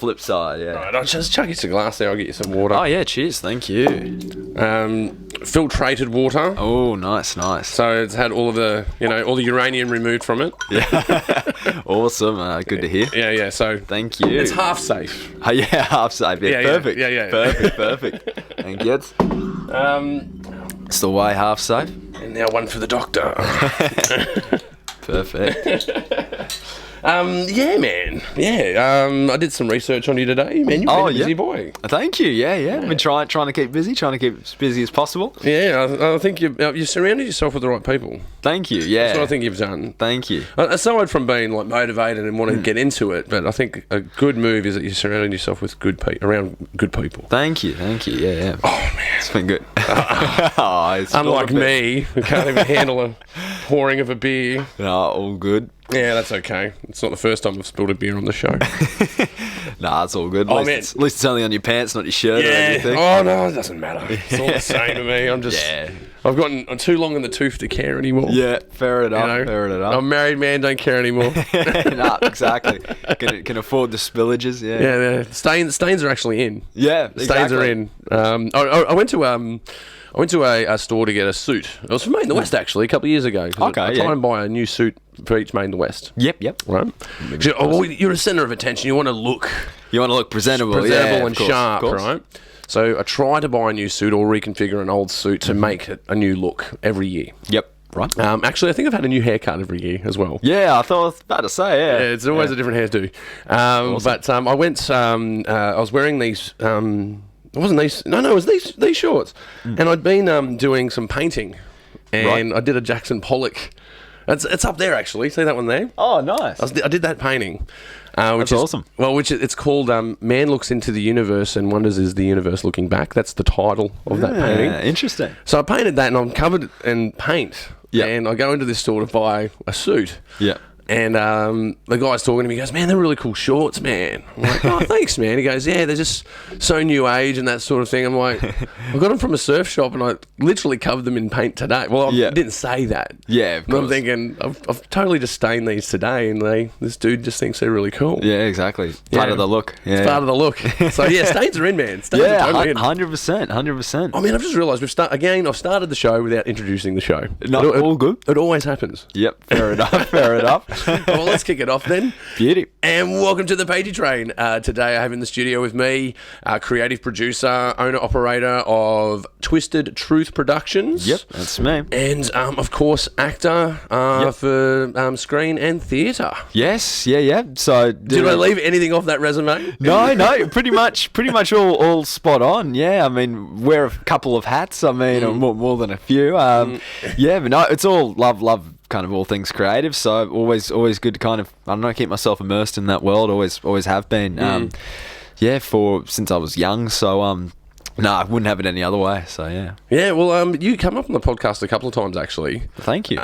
flip side, yeah. Right, I'll just chuck you some glass there. I'll get you some water. Oh, yeah, cheers. Thank you. Filtrated water. Oh, nice. So it's had all of the, all the uranium removed from it. Yeah. Awesome. Good to hear. Yeah. So thank you. It's half safe. Oh, yeah, half safe. Yeah, perfect. Yeah. Perfect. Thank you. It's the way, half safe. And now one for the doctor. Perfect. Yeah, man. Yeah. I did some research on you today, man. You've been a busy boy. Thank you. Yeah. I've been trying to keep busy, trying to keep as busy as possible. Yeah, I think you've surrounded yourself with the right people. Thank you. Yeah. That's what I think you've done. Thank you. Aside from being like motivated and wanting to get into it, but I think a good move is that you're surrounding yourself with around good people. Thank you. Yeah. Oh man, it's been good. Unlike me, who can't even handle a pouring of a beer. No, all good. Yeah, that's okay. It's not the first time I've spilled a beer on the show. Nah, it's all good. At least it's only on your pants, not your shirt or anything. Oh, no, it doesn't matter. It's all the same to me. I've gotten too long in the tooth to care anymore. Yeah, fair enough. I'm a married man, don't care anymore. Nah, exactly. Can afford the spillages, yeah. Yeah. Stains are actually in. Yeah, Stains are in. I went to a store to get a suit. It was for Made in the West, actually, a couple of years ago. Okay, I try and buy a new suit for each Made in the West. Yep. Right? You're a centre of attention. You want to look... You want to look presentable and sharp, right? So I try to buy a new suit or reconfigure an old suit to make it a new look every year. Yep. Right. Actually, I think I've had a new haircut every year as well. Yeah, I thought I was about to say, yeah. It's always a different hairdo. Awesome. But I went... I was wearing these... it wasn't these... No, it was these shorts. And I'd been doing some painting. And I did a Jackson Pollock... It's up there, actually. See that one there? Oh, nice. I did that painting. Which is awesome. Well, it's called Man Looks Into the Universe and Wonders Is the Universe Looking Back. That's the title of that painting. Interesting. So I painted that and I'm covered in paint. Yeah. And I go into this store to buy a suit. Yeah. And the guy's talking to me. He goes, "Man, they're really cool shorts, man." I'm like, "Oh, thanks, man." He goes, "Yeah, they're just so new age and that sort of thing." I'm like, "I got them from a surf shop and I literally covered them in paint today." Well, I didn't say that. Yeah, of course. course. I'm thinking, I've totally just stained these today, and this dude just thinks they're really cool. Yeah, exactly. Part of the look. Yeah. It's part of the look. So yeah, stains are in, man. Stains are totally in. 100%. I mean, I've just realised I've started the show without introducing the show. All good. It always happens. Yep, fair enough. Well, let's kick it off then. Beauty. And welcome to the Pagey Train. Today I have in the studio with me creative producer, owner-operator of Twisted Truth Productions. Yep, that's me. And, of course, actor for screen and theatre. Yes, yeah. So did I leave anything off that resume? No, pretty much all spot on. Yeah, I mean, wear a couple of hats. I mean, or more than a few. Yeah, but no, it's all love. Kind of all things creative, so always good to kind of, I don't know, keep myself immersed in that world. Always have been. Since I was young. So no, I wouldn't have it any other way. So yeah. Yeah. Well, you come up on the podcast a couple of times actually. Thank you.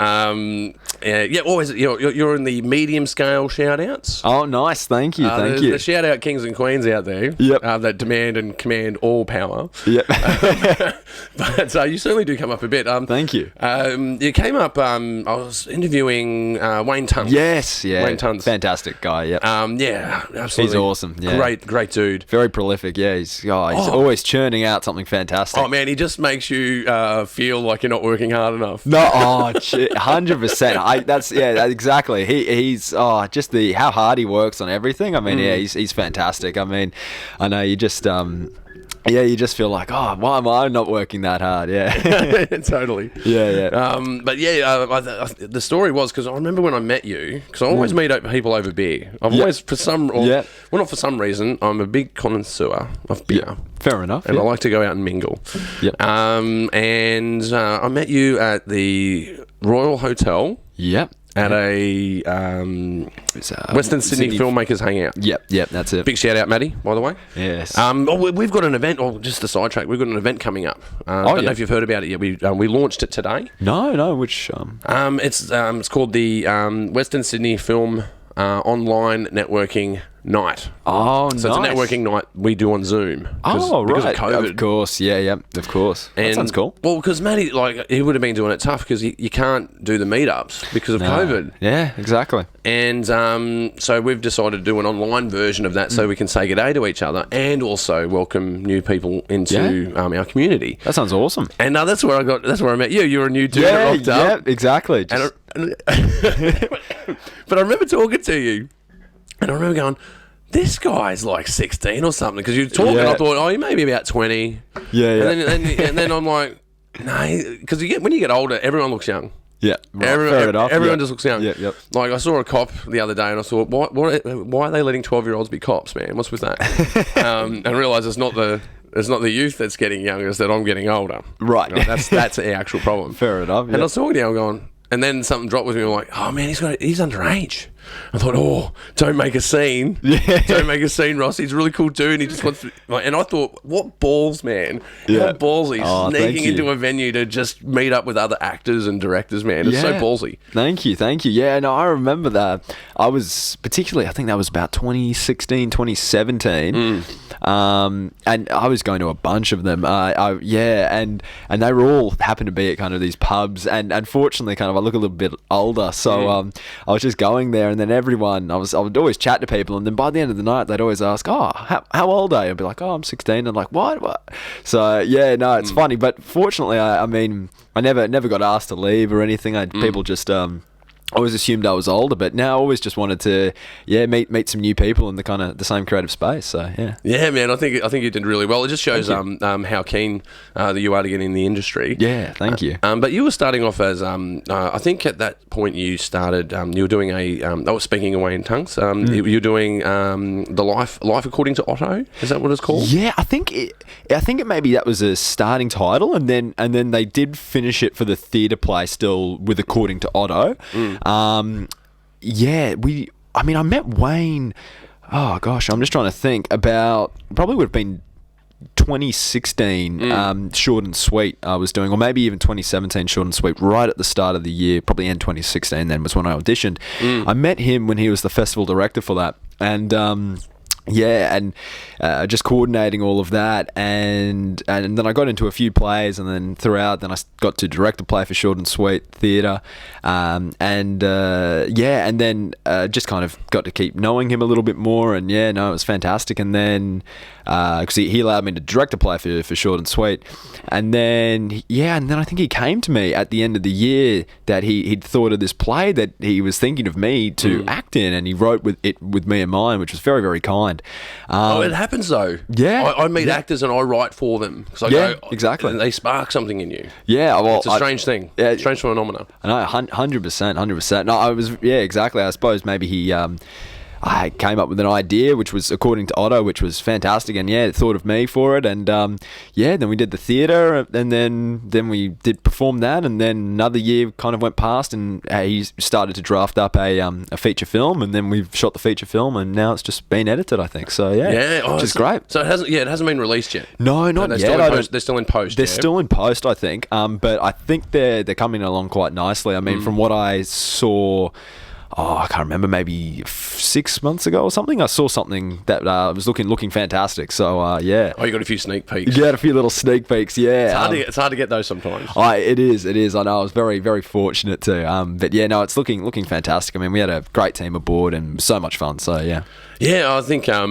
Yeah. Always. You're in the medium scale shout outs. Oh, nice. Thank you. The shout out kings and queens out there. Yep. That demand and command all power. Yep. But you certainly do come up a bit. Thank you. You came up. I was interviewing Wayne Tuns. Yes. Yeah. Wayne Tuns. Fantastic guy. Yep. Yeah. Absolutely. He's awesome. Yeah. Great dude. Very prolific. Yeah. He's always churning out something fantastic. Oh man, he just makes you feel like you're not working hard enough. No, 100%. That's exactly. He's just how hard he works on everything. I mean, he's fantastic. I mean, I know you just you just feel like, oh, why am I not working that hard? Yeah. Totally. Yeah. But the story was, because I remember when I met you, because I always meet people over beer. I've always, not for some reason, I'm a big connoisseur of beer. Yep. Fair enough. And I like to go out and mingle. Yep. And I met you at the Royal Hotel. Yep. At a Western Sydney Filmmakers Hangout. Yep, that's it. Big shout out, Maddie, by the way. Yes. We've got an event, just a sidetrack, we've got an event coming up. I don't know if you've heard about it yet. We launched it today. No, which... It's called the Western Sydney Film online networking night. Oh, So it's a networking night we do on Zoom. Because of COVID. Of course, yeah, of course. That sounds cool. Well, because Matty, he would have been doing it tough because you can't do the meetups because of COVID. Yeah, exactly. And so we've decided to do an online version of that so we can say good day to each other and also welcome new people into our community. That sounds awesome. And that's where I met you. You were a new dude that rocked up. Yeah, exactly. But I remember talking to you, and I remember going, this guy's like 16 or something, because you were talking. I thought, oh, he may be about 20. Yeah. And then I'm like, no, because when you get older, everyone looks young. Yeah, right. Everyone just looks young. Yep. Like, I saw a cop the other day, and I thought, why are they letting 12-year-olds be cops, man? What's with that? And realised it's not the youth that's getting younger, it's that I'm getting older. Right. That's the actual problem. Fair enough. And I was talking to you, I'm going, and then something dropped with me. I'm like, oh man, he's underage. I thought, oh, don't make a scene. Yeah. Don't make a scene, Ross. He's a really cool dude. He just wants to. And I thought, what balls, man. Yeah. How ballsy. Sneaking you. into a venue to just meet up with other actors and directors, man. It's so ballsy. Thank you. Yeah, no, I remember that. I was particularly, I think that was about 2016, 2017. And I was going to a bunch of them. And they were all happened to be at kind of these pubs. And unfortunately, kind of, I look a little bit older. So I was just going there, and then everyone, I would always chat to people, and then by the end of the night, they'd always ask, oh, how old are you? I'd be like, oh, I'm 16. And like, what? So, yeah, no, it's funny. But fortunately, I mean, I never got asked to leave or anything. People just... I always assumed I was older, but now I always just wanted to, meet some new people in the kind of the same creative space. So yeah, man, I think you did really well. It just shows how keen that you are to get in the industry. Yeah, thank you. But you were starting off as I think at that point you started. You were doing I was speaking away in tongues. You're doing the life according to Otto. Is that what it's called? Yeah, I think it maybe that was a starting title, and then they did finish it for the theatre play still with according to Otto. I met Wayne, oh gosh, I'm just trying to think, about, probably would have been 2016, Short and Sweet I was doing, or maybe even 2017 Short and Sweet, right at the start of the year, probably end 2016 then was when I auditioned. I met him when he was the festival director for that, and just coordinating all of that, and then I got into a few plays, and then throughout, then I got to direct a play for Short and Sweet Theatre, and then just kind of got to keep knowing him a little bit more, and it was fantastic. And then because he allowed me to direct a play for Short and Sweet, and then I think he came to me at the end of the year that he'd thought of this play that he was thinking of me to act in, and he wrote with me in mind, which was very, very kind. It happens though. Yeah, I meet actors and I write for them. I go, exactly. And they spark something in you. Yeah, well, it's a strange thing. Yeah, strange phenomenon. I know, 100%. No, I was exactly. I suppose maybe he. I came up with an idea which was according to Otto, which was fantastic, and thought of me for it, and then we did the theatre, and then we did perform that, and then another year kind of went past, and he started to draft up a feature film, and then we've shot the feature film, and now it's just been edited, I think. So which is great. So it hasn't been released yet. No, not yet. They're still in post. They're still in post, I think. But I think they're coming along quite nicely. I mean, from what I saw. Oh, I can't remember, maybe 6 months ago or something. I saw something that was looking fantastic. So, yeah. Oh, you got a few sneak peeks. You had a few little sneak peeks, yeah. It's hard to get those sometimes. It is. I know. I was very, very fortunate to. But yeah, no, it's looking fantastic. I mean, we had a great team aboard and so much fun. So, yeah. Yeah, I think. Oh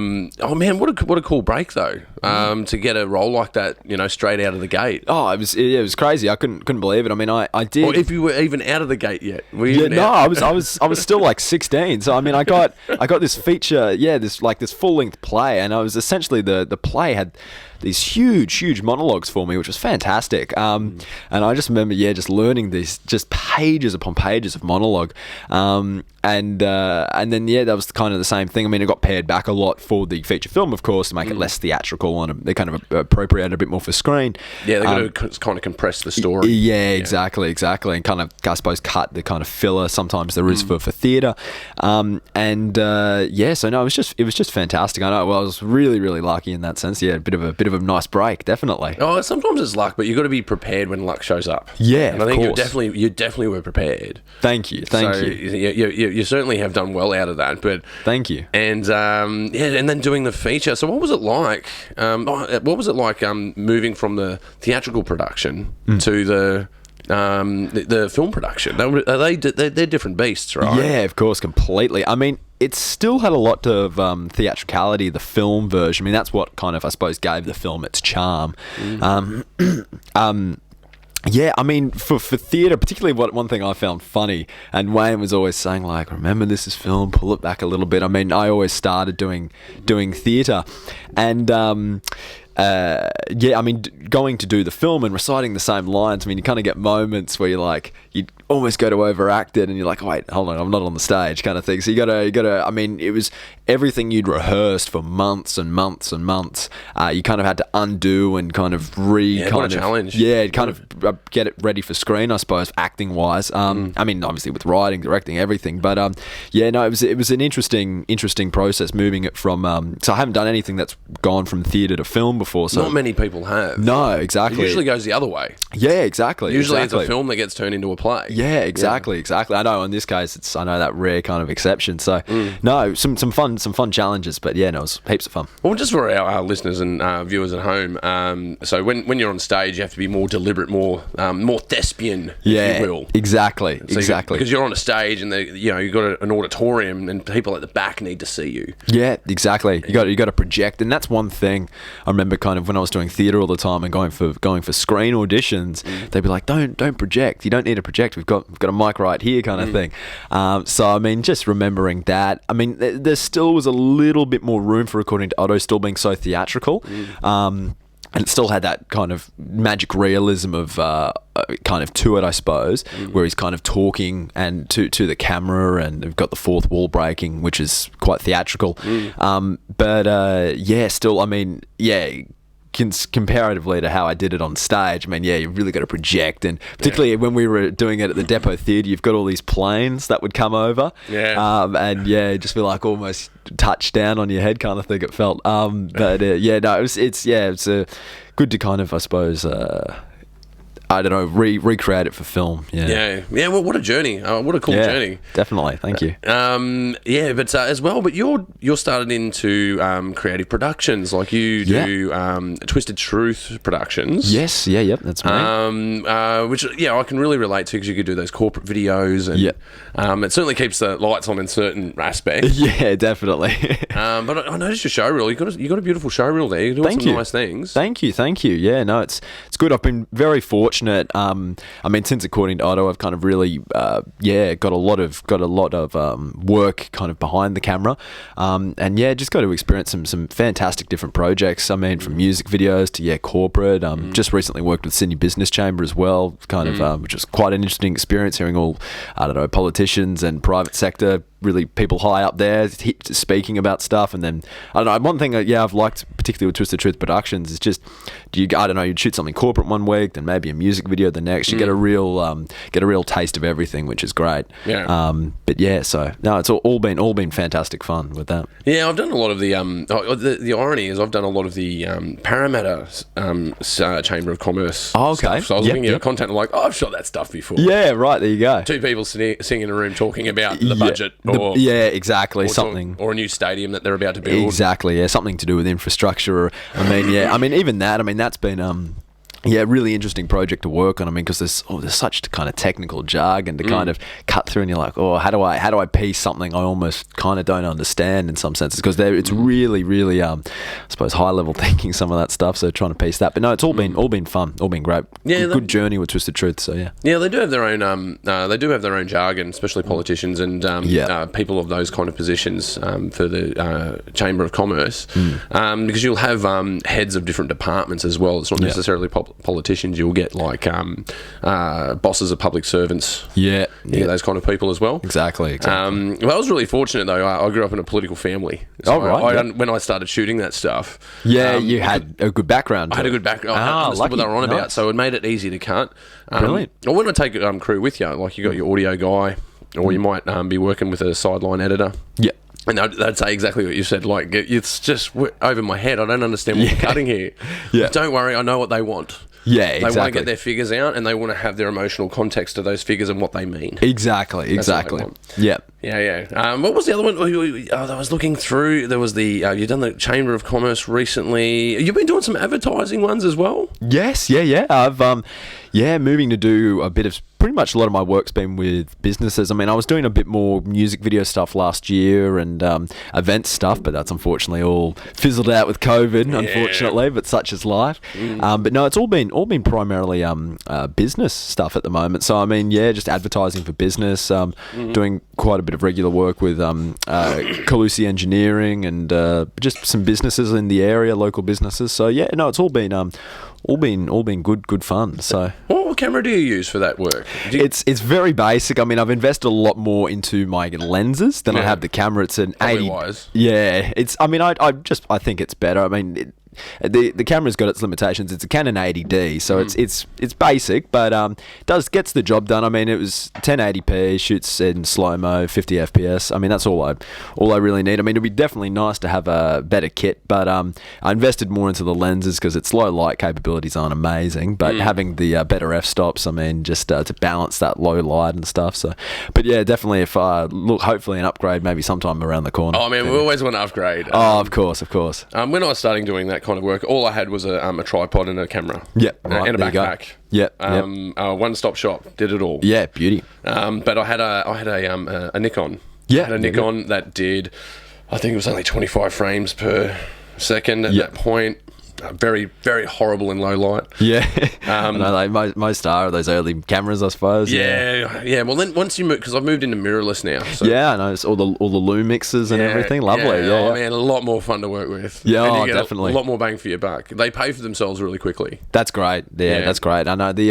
man, what a cool break though. To get a role like that, straight out of the gate. Oh, it was crazy. I couldn't believe it. I mean, I did. Or if you were even out of the gate yet. I was still like 16. So I mean, I got this feature. Yeah, this full length play, and I was essentially the play had these huge monologues for me, which was fantastic. And I just remember, just learning these just pages upon pages of monologue. And then that was kind of the same thing. I mean, it got pared back a lot for the feature film, of course, to make it less theatrical, and they kind of appropriated a bit more for screen. Yeah, they're going to kind of compress the story. Yeah, exactly, and kind of, I suppose, cut the kind of filler sometimes there is for theatre. So no, it was just fantastic. I know. Well, I was really, really lucky in that sense. Yeah, a bit of a nice break, definitely. Oh, sometimes it's luck, but you've got to be prepared when luck shows up. Yeah, and I think you definitely were prepared. Thank you. you certainly have done well out of that. But Thank you. and and then doing the feature. So what was it like? Moving from the theatrical production to the film production? They're different beasts, right? Yeah, of course, completely. I mean, it still had a lot of theatricality, the film version. I mean, that's what kind of, I suppose, gave the film its charm. Yeah, I mean, for theatre, particularly one thing I found funny, and Wayne was always saying, like, remember this is film, pull it back a little bit. I mean, I always started doing theatre, and I mean, going to do the film and reciting the same lines, I mean, you kind of get moments where you're like, you almost go to overact it, and you're like, oh, wait, hold on, I'm not on the stage, kind of thing. So you gotta. I mean, it was everything you'd rehearsed for months and months and months. You kind of had to undo and kind of challenge. Yeah, kind of get it ready for screen, I suppose, acting wise. I mean, obviously with writing, directing, everything, but it was an interesting process moving it from. So I haven't done anything that's gone from theatre to film before. So not many people have. No, exactly. It usually goes the other way. Yeah, exactly. Usually it's a film that gets turned into a play. Yeah, exactly. I know in this case, I know that rare kind of exception. So no, some fun challenges, but yeah, no, it was heaps of fun. Well, just for our listeners and viewers at home, so when you're on stage, you have to be more deliberate, more thespian, if you will. Exactly. Because you're on a stage and you've got an auditorium and people at the back need to see you. Yeah, exactly. You got to project, and that's one thing I remember kind of when I was doing theatre all the time and going for screen auditions. They'd be like, don't project. You don't need to project. We've got a mic right here, kind of thing. So I mean, just remembering that. I mean, there still was a little bit more room for According to Otto still being so theatrical. And it still had that kind of magic realism of kind of to it, I suppose, where he's kind of talking and to the camera, and we've got the fourth wall breaking, which is quite theatrical. But still, I mean, comparatively to how I did it on stage, I mean, you really got to project, and particularly when we were doing it at the Depot Theatre, you've got all these planes that would come over, and just feel like almost touch down on your head, kind of thing. It felt, it's good to kind of, I suppose, I don't know, recreate it for film. Yeah. Well, what a journey! What a cool journey. Definitely, thank you. But as well, but you're started into creative productions, like you do Twisted Truth Productions. Yes, yep, that's me. Which I can really relate to, because you could do those corporate videos, and it certainly keeps the lights on in certain aspects. Yeah, definitely. But I noticed your show reel. You got a beautiful show reel there. You're doing some nice things. Thank you. Yeah, no, it's good. I've been very fortunate. I mean, since According to Otto, I've kind of really, got a lot of work kind of behind the camera, and just got to experience some fantastic different projects. I mean, from music videos to corporate. Just recently worked with Sydney Business Chamber as well, kind of, which was quite an interesting experience, hearing all, I don't know, politicians and private sector, really people high up there speaking about stuff. And then, I don't know, one thing I've liked particularly with Twisted Truth Productions is just, you'd shoot something corporate one week, then maybe a music video the next. You get a real taste of everything, which is great. So no, it's all been fantastic fun with that. Yeah, I've done a lot of the irony is I've done a lot of the Parramatta Chamber of Commerce stuff. So I was looking at your content and like, I've shot that stuff before. Yeah, right, there you go. Two people sitting in a room talking about the budget. Exactly. Something. Or a new stadium that they're about to build. Exactly, yeah. Something to do with infrastructure. I mean, even that, that's been... really interesting project to work on. I mean, because there's such kind of technical jargon to kind of cut through, and you're like, how do I piece something I almost kind of don't understand in some senses, because it's really I suppose high level thinking, some of that stuff. So trying to piece that, but no, it's all been fun, all been great. Yeah, good journey with Twisted Truth. So yeah, they do have their own jargon, especially politicians and people of those kind of positions for the Chamber of Commerce, because you'll have heads of different departments as well. It's not necessarily politicians. You'll get like bosses of public servants, those kind of people as well. Exactly. Well, I was really fortunate though. I grew up in a political family. So when I started shooting that stuff, you had a good background. I had a good background. I understood what they were on about, so it made it easy to cut. Brilliant. Or when I take a crew with you, like you got your audio guy, or you might be working with a sideline editor. Yeah. And they'd say exactly what you said, like, it's just over my head. I don't understand what you're cutting here. Don't worry, I know what they want. Yeah, They want to exactly. get their figures out, and they want to have their emotional context to those figures and what they mean. Exactly. That's what they Exactly. want. Yeah. Yeah. What was the other one? I was looking through. There was the you've done the Chamber of Commerce recently. You've been doing some advertising ones as well. Yes, yeah. I've moving to do a bit of pretty much a lot of my work's been with businesses. I mean, I was doing a bit more music video stuff last year and event stuff, but that's unfortunately all fizzled out with COVID, unfortunately, but such is life. But no, it's all been primarily business stuff at the moment. So I mean, yeah, just advertising for business, doing quite a bit of regular work with Calusi Engineering and just some businesses in the area, local businesses. So yeah, no, it's all been good fun. So what camera do you use for that work? It's very basic. I mean, I've invested a lot more into my lenses than I have the camera. It's an Probably 80. wise. Yeah, it's. I mean, I think it's better. I mean, the camera's got its limitations. It's a Canon 80D, so it's basic, but gets the job done. I mean, it was 1080p, shoots in slow mo, 50 FPS. I mean, that's all I really need. I mean, it'd be definitely nice to have a better kit, but I invested more into the lenses because its low light capabilities aren't amazing, but having the better f-stops, I mean, just to balance that low light and stuff. So, but yeah, definitely if I look, hopefully an upgrade maybe sometime around the corner. Oh man, we always want to upgrade. Of course. When I was starting doing that kind of work, all I had was a tripod and a camera. Yep, right, and a there you go. backpack. Yep. One-stop shop, did it all. Yeah, beauty. But I had a Nikon. Yeah, I had a Nikon that did, I think it was only 25 frames per second at that point. Very, very horrible in low light. Yeah. I know, like most are those early cameras, I suppose. Yeah. Well, then once you move, because I've moved into mirrorless now. So. Yeah, I know. It's all the lumixes and everything. Lovely. Yeah. Man, a lot more fun to work with. Yeah, and you get definitely. A lot more bang for your buck. They pay for themselves really quickly. That's great. Yeah, that's great. I know the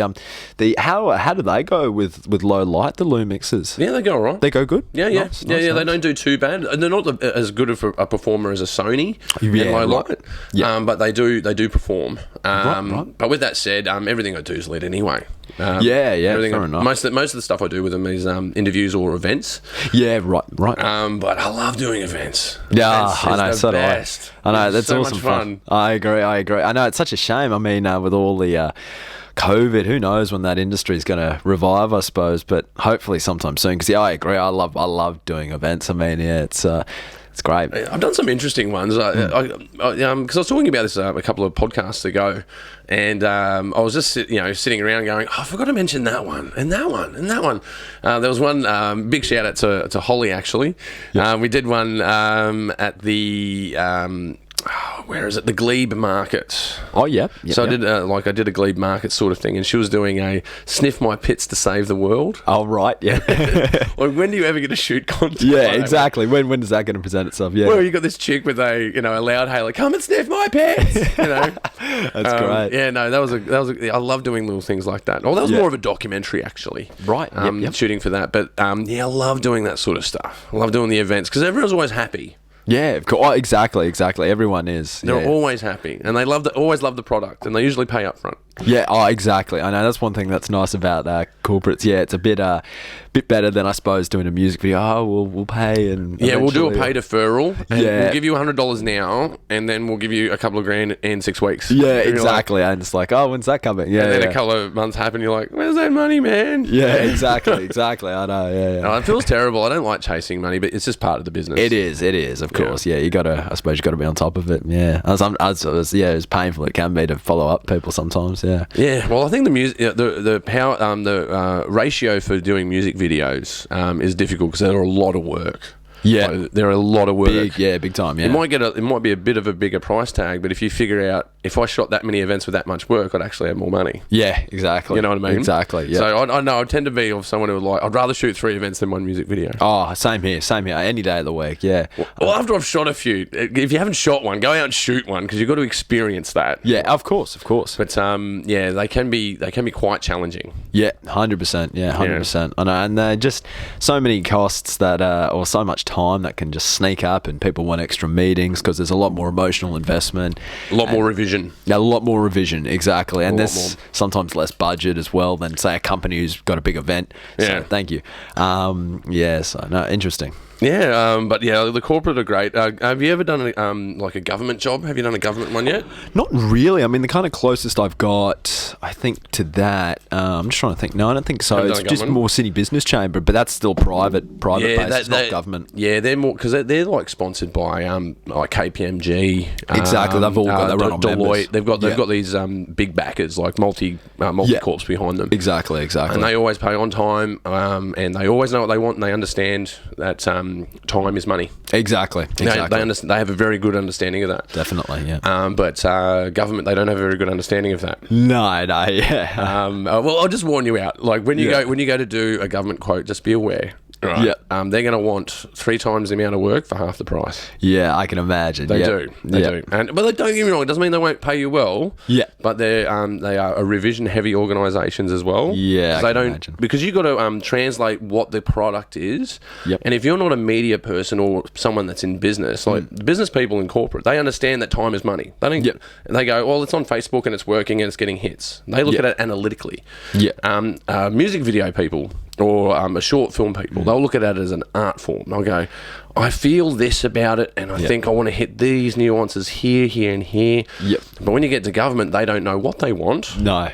how do they go with low light? The lumixes. Yeah, they go all right. They go good. Yeah. Nice. They don't do too bad. And they're not as good of a performer as a Sony in low light. Yeah. But they do perform. Right. But with that said, everything I do is lit anyway. Fair enough. Most of the stuff I do with them is interviews or events. Yeah, right. But I love doing events. Yeah, Events I know. is So the do I. best. I know, that's so awesome much fun. I agree. I know, it's such a shame. I mean, with all the COVID, who knows when that industry is going to revive, I suppose, but hopefully sometime soon. Because I agree. I love doing events. I mean, it's great. I've done some interesting ones. Because I was talking about this a couple of podcasts ago, and I was just sitting around going, I forgot to mention that one, and that one, and that one. There was one big shout out to Holly actually. Yep. We did one at the. Where is it? The Glebe Market. Oh, yeah. So I did a Glebe Market sort of thing, and she was doing a sniff my pits to save the world. Oh, right. Yeah. Like, when do you ever get a shoot content? Yeah, like exactly. When is that going to present itself? Yeah. Well, you got this chick with a loud hailer, come and sniff my pits. That's great. Yeah, no, that was I love doing little things like that. Oh, that was more of a documentary actually. Right. Shooting for that, but I love doing that sort of stuff. I love doing the events because everyone's always happy. Yeah, of course. Oh, exactly. Everyone is. They're always happy, and they always love the product, and they usually pay up front. Yeah, exactly. I know that's one thing that's nice about corporates. Yeah, it's a bit better than I suppose doing a music video. Oh, we'll pay and we'll do a pay deferral. And yeah, we'll give you $100 now, and then we'll give you a couple of grand in 6 weeks. Yeah, exactly. And it's like, oh, when's that coming? Yeah, and then a couple of months happen. You're like, where's that money, man? Yeah, exactly. I know. Yeah. No, it feels terrible. I don't like chasing money, but it's just part of the business. It is. Of course. Yeah, I suppose you got to be on top of it. Yeah, as painful it can be to follow up people sometimes. Yeah. Yeah. Well, I think the music, the power, the ratio for doing music videos is difficult because they're a lot of work. Yeah, like, they're a lot of work. Big time. Yeah, it might be a bit of a bigger price tag, but if you figure out if I shot that many events with that much work, I'd actually have more money. Yeah, exactly. You know what I mean? Exactly. Yeah. So I know I tend to be of someone who would like. I'd rather shoot 3 events than 1 music video. Oh, same here. Any day of the week. Yeah. Well, after I've shot a few, if you haven't shot one, go out and shoot one because you've got to experience that. Yeah, of course. But they can be quite challenging. Yeah, 100%. Yeah, 100%. I know, and they're just so many costs that, or so much time that can just sneak up, and people want extra meetings because there's a lot more emotional investment, a lot more revision. Yeah, a lot more revision, exactly, and there's sometimes less budget as well than say a company who's got a big event. So, thank you. So no, interesting. But yeah, the corporate are great. Have you ever done like a government job? Have you done a government one yet? Not really. I mean, the kind of closest I've got, I think, to that. I'm just trying to think. No, I don't think so. It's just more city business chamber, but that's still private based. It's not government. Yeah, they're more because they're like sponsored by like KPMG. Exactly, they've all got their own Deloitte. They've got these big backers like multi corps behind them. Exactly. And they always pay on time, and they always know what they want, and they understand that time is money. Exactly. They understand. They have a very good understanding of that. Definitely, yeah. But government, they don't have a very good understanding of that. No, yeah. Well, I'll just warn you out. Like when you go to do a government quote, just be aware. Right. Yeah. They're going to want 3 times the amount of work for half the price. Yeah, I can imagine. They do. They do. But don't get me wrong. It doesn't mean they won't pay you well. Yeah. But they are revision-heavy organisations as well. Yeah, I can imagine. Because you've got to translate what the product is. Yep. And if you're not a media person or someone that's in business, like business people in corporate, they understand that time is money. They don't. Yep. They go, well, it's on Facebook and it's working and it's getting hits. They look at it analytically. Yeah. Music video people or a short film people, they'll look at it as an art form. They'll go, I feel this about it, and I think I want to hit these nuances here, here, and here. Yep. But when you get to government, they don't know what they want. No.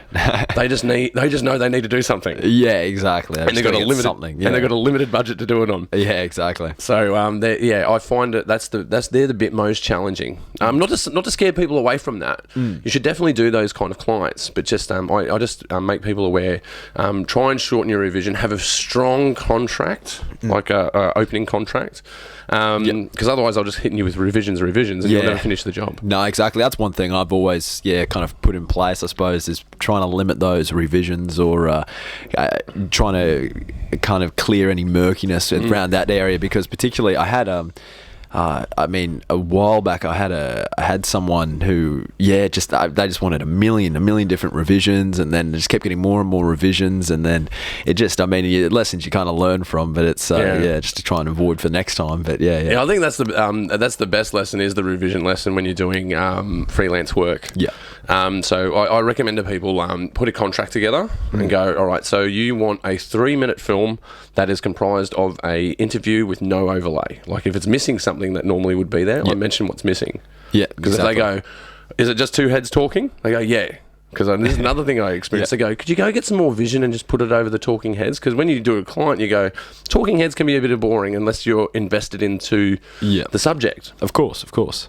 They just know they need to do something. Yeah, exactly. And they've got a limited something. Yeah. And they've got a limited budget to do it on. Yeah, exactly. So I find it they're the bit most challenging. Not to scare people away from that. You should definitely do those kind of clients, but just I just make people aware. Try and shorten your revision. Have a strong contract, like a opening contract. Because otherwise I'll just hitting you with revisions and you'll never finish the job. No, exactly. That's one thing I've always kind of put in place, I suppose, is trying to limit those revisions or trying to kind of clear any murkiness around that area, because particularly I had a while back I had someone who they just wanted a million different revisions, and then just kept getting more and more revisions, and then it just lessons you kind of learn from, but it's just to try and avoid for next time. But I think that's the best lesson, is the revision lesson when you're doing freelance work. So I recommend to people put a contract together and go, all right, so you want a 3-minute film that is comprised of a interview with no overlay. Like if it's missing something that normally would be there, I mention what's missing. Yeah, because if they go, is it just 2 heads talking? They go, yeah. Because this is another thing I experienced. They go, could you go get some more vision and just put it over the talking heads? Because when you do a client, you go, talking heads can be a bit boring unless you're invested into the subject. Of course.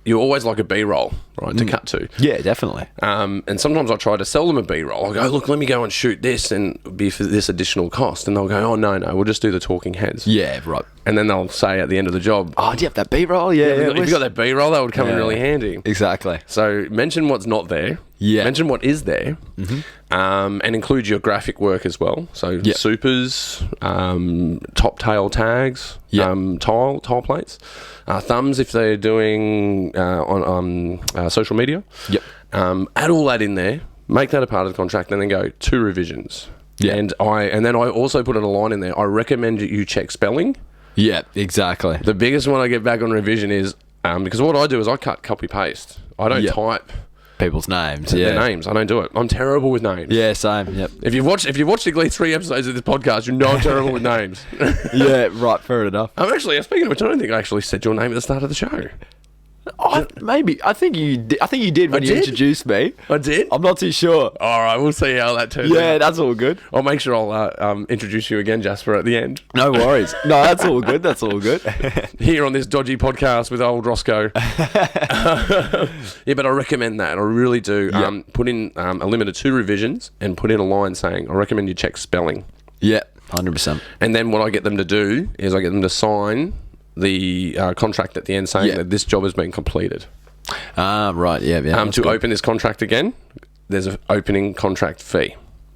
You always like a B-roll, right, to cut to. Yeah, definitely. And sometimes I try to sell them a B-roll. I go, look, let me go and shoot this and be for this additional cost. And they'll go, oh, no, we'll just do the talking heads. Yeah, right. And then they'll say at the end of the job, oh, do you have that B-roll? Yeah. If you got that B-roll, that would come in really handy. Exactly. So mention what's not there. Yeah. Mention what is there. And include your graphic work as well. So supers, top tail tags, tile plates, thumbs if they're doing on social media. Yep. Add all that in there. Make that a part of the contract, and then go 2 revisions. Yeah. And then I also put in a line in there. I recommend you check spelling. Yeah, exactly. The biggest one I get back on revision is because what I do is I cut copy paste. I don't type people's names. Their names. I don't do it. I'm terrible with names. Yeah, same. Yep. If you've watched at least 3 episodes of this podcast, you know I'm terrible with names. Yeah, right. Fair enough. Speaking of which, I don't think I actually said your name at the start of the show. Maybe. I think you did when you introduced me. I did? I'm not too sure. All right, we'll see how that turns out. Yeah, that's all good. I'll make sure I'll introduce you again, Jasper, at the end. No worries. No, that's all good. That's all good. Here on this dodgy podcast with old Roscoe. Yeah, but I recommend that. I really do. Yep. Put in a limit of 2 revisions and put in a line saying, I recommend you check spelling. Yeah, 100%. And then what I get them to do is I get them to sign the contract at the end saying that this job has been completed. Right, yeah. To open this contract again, there's an opening contract fee.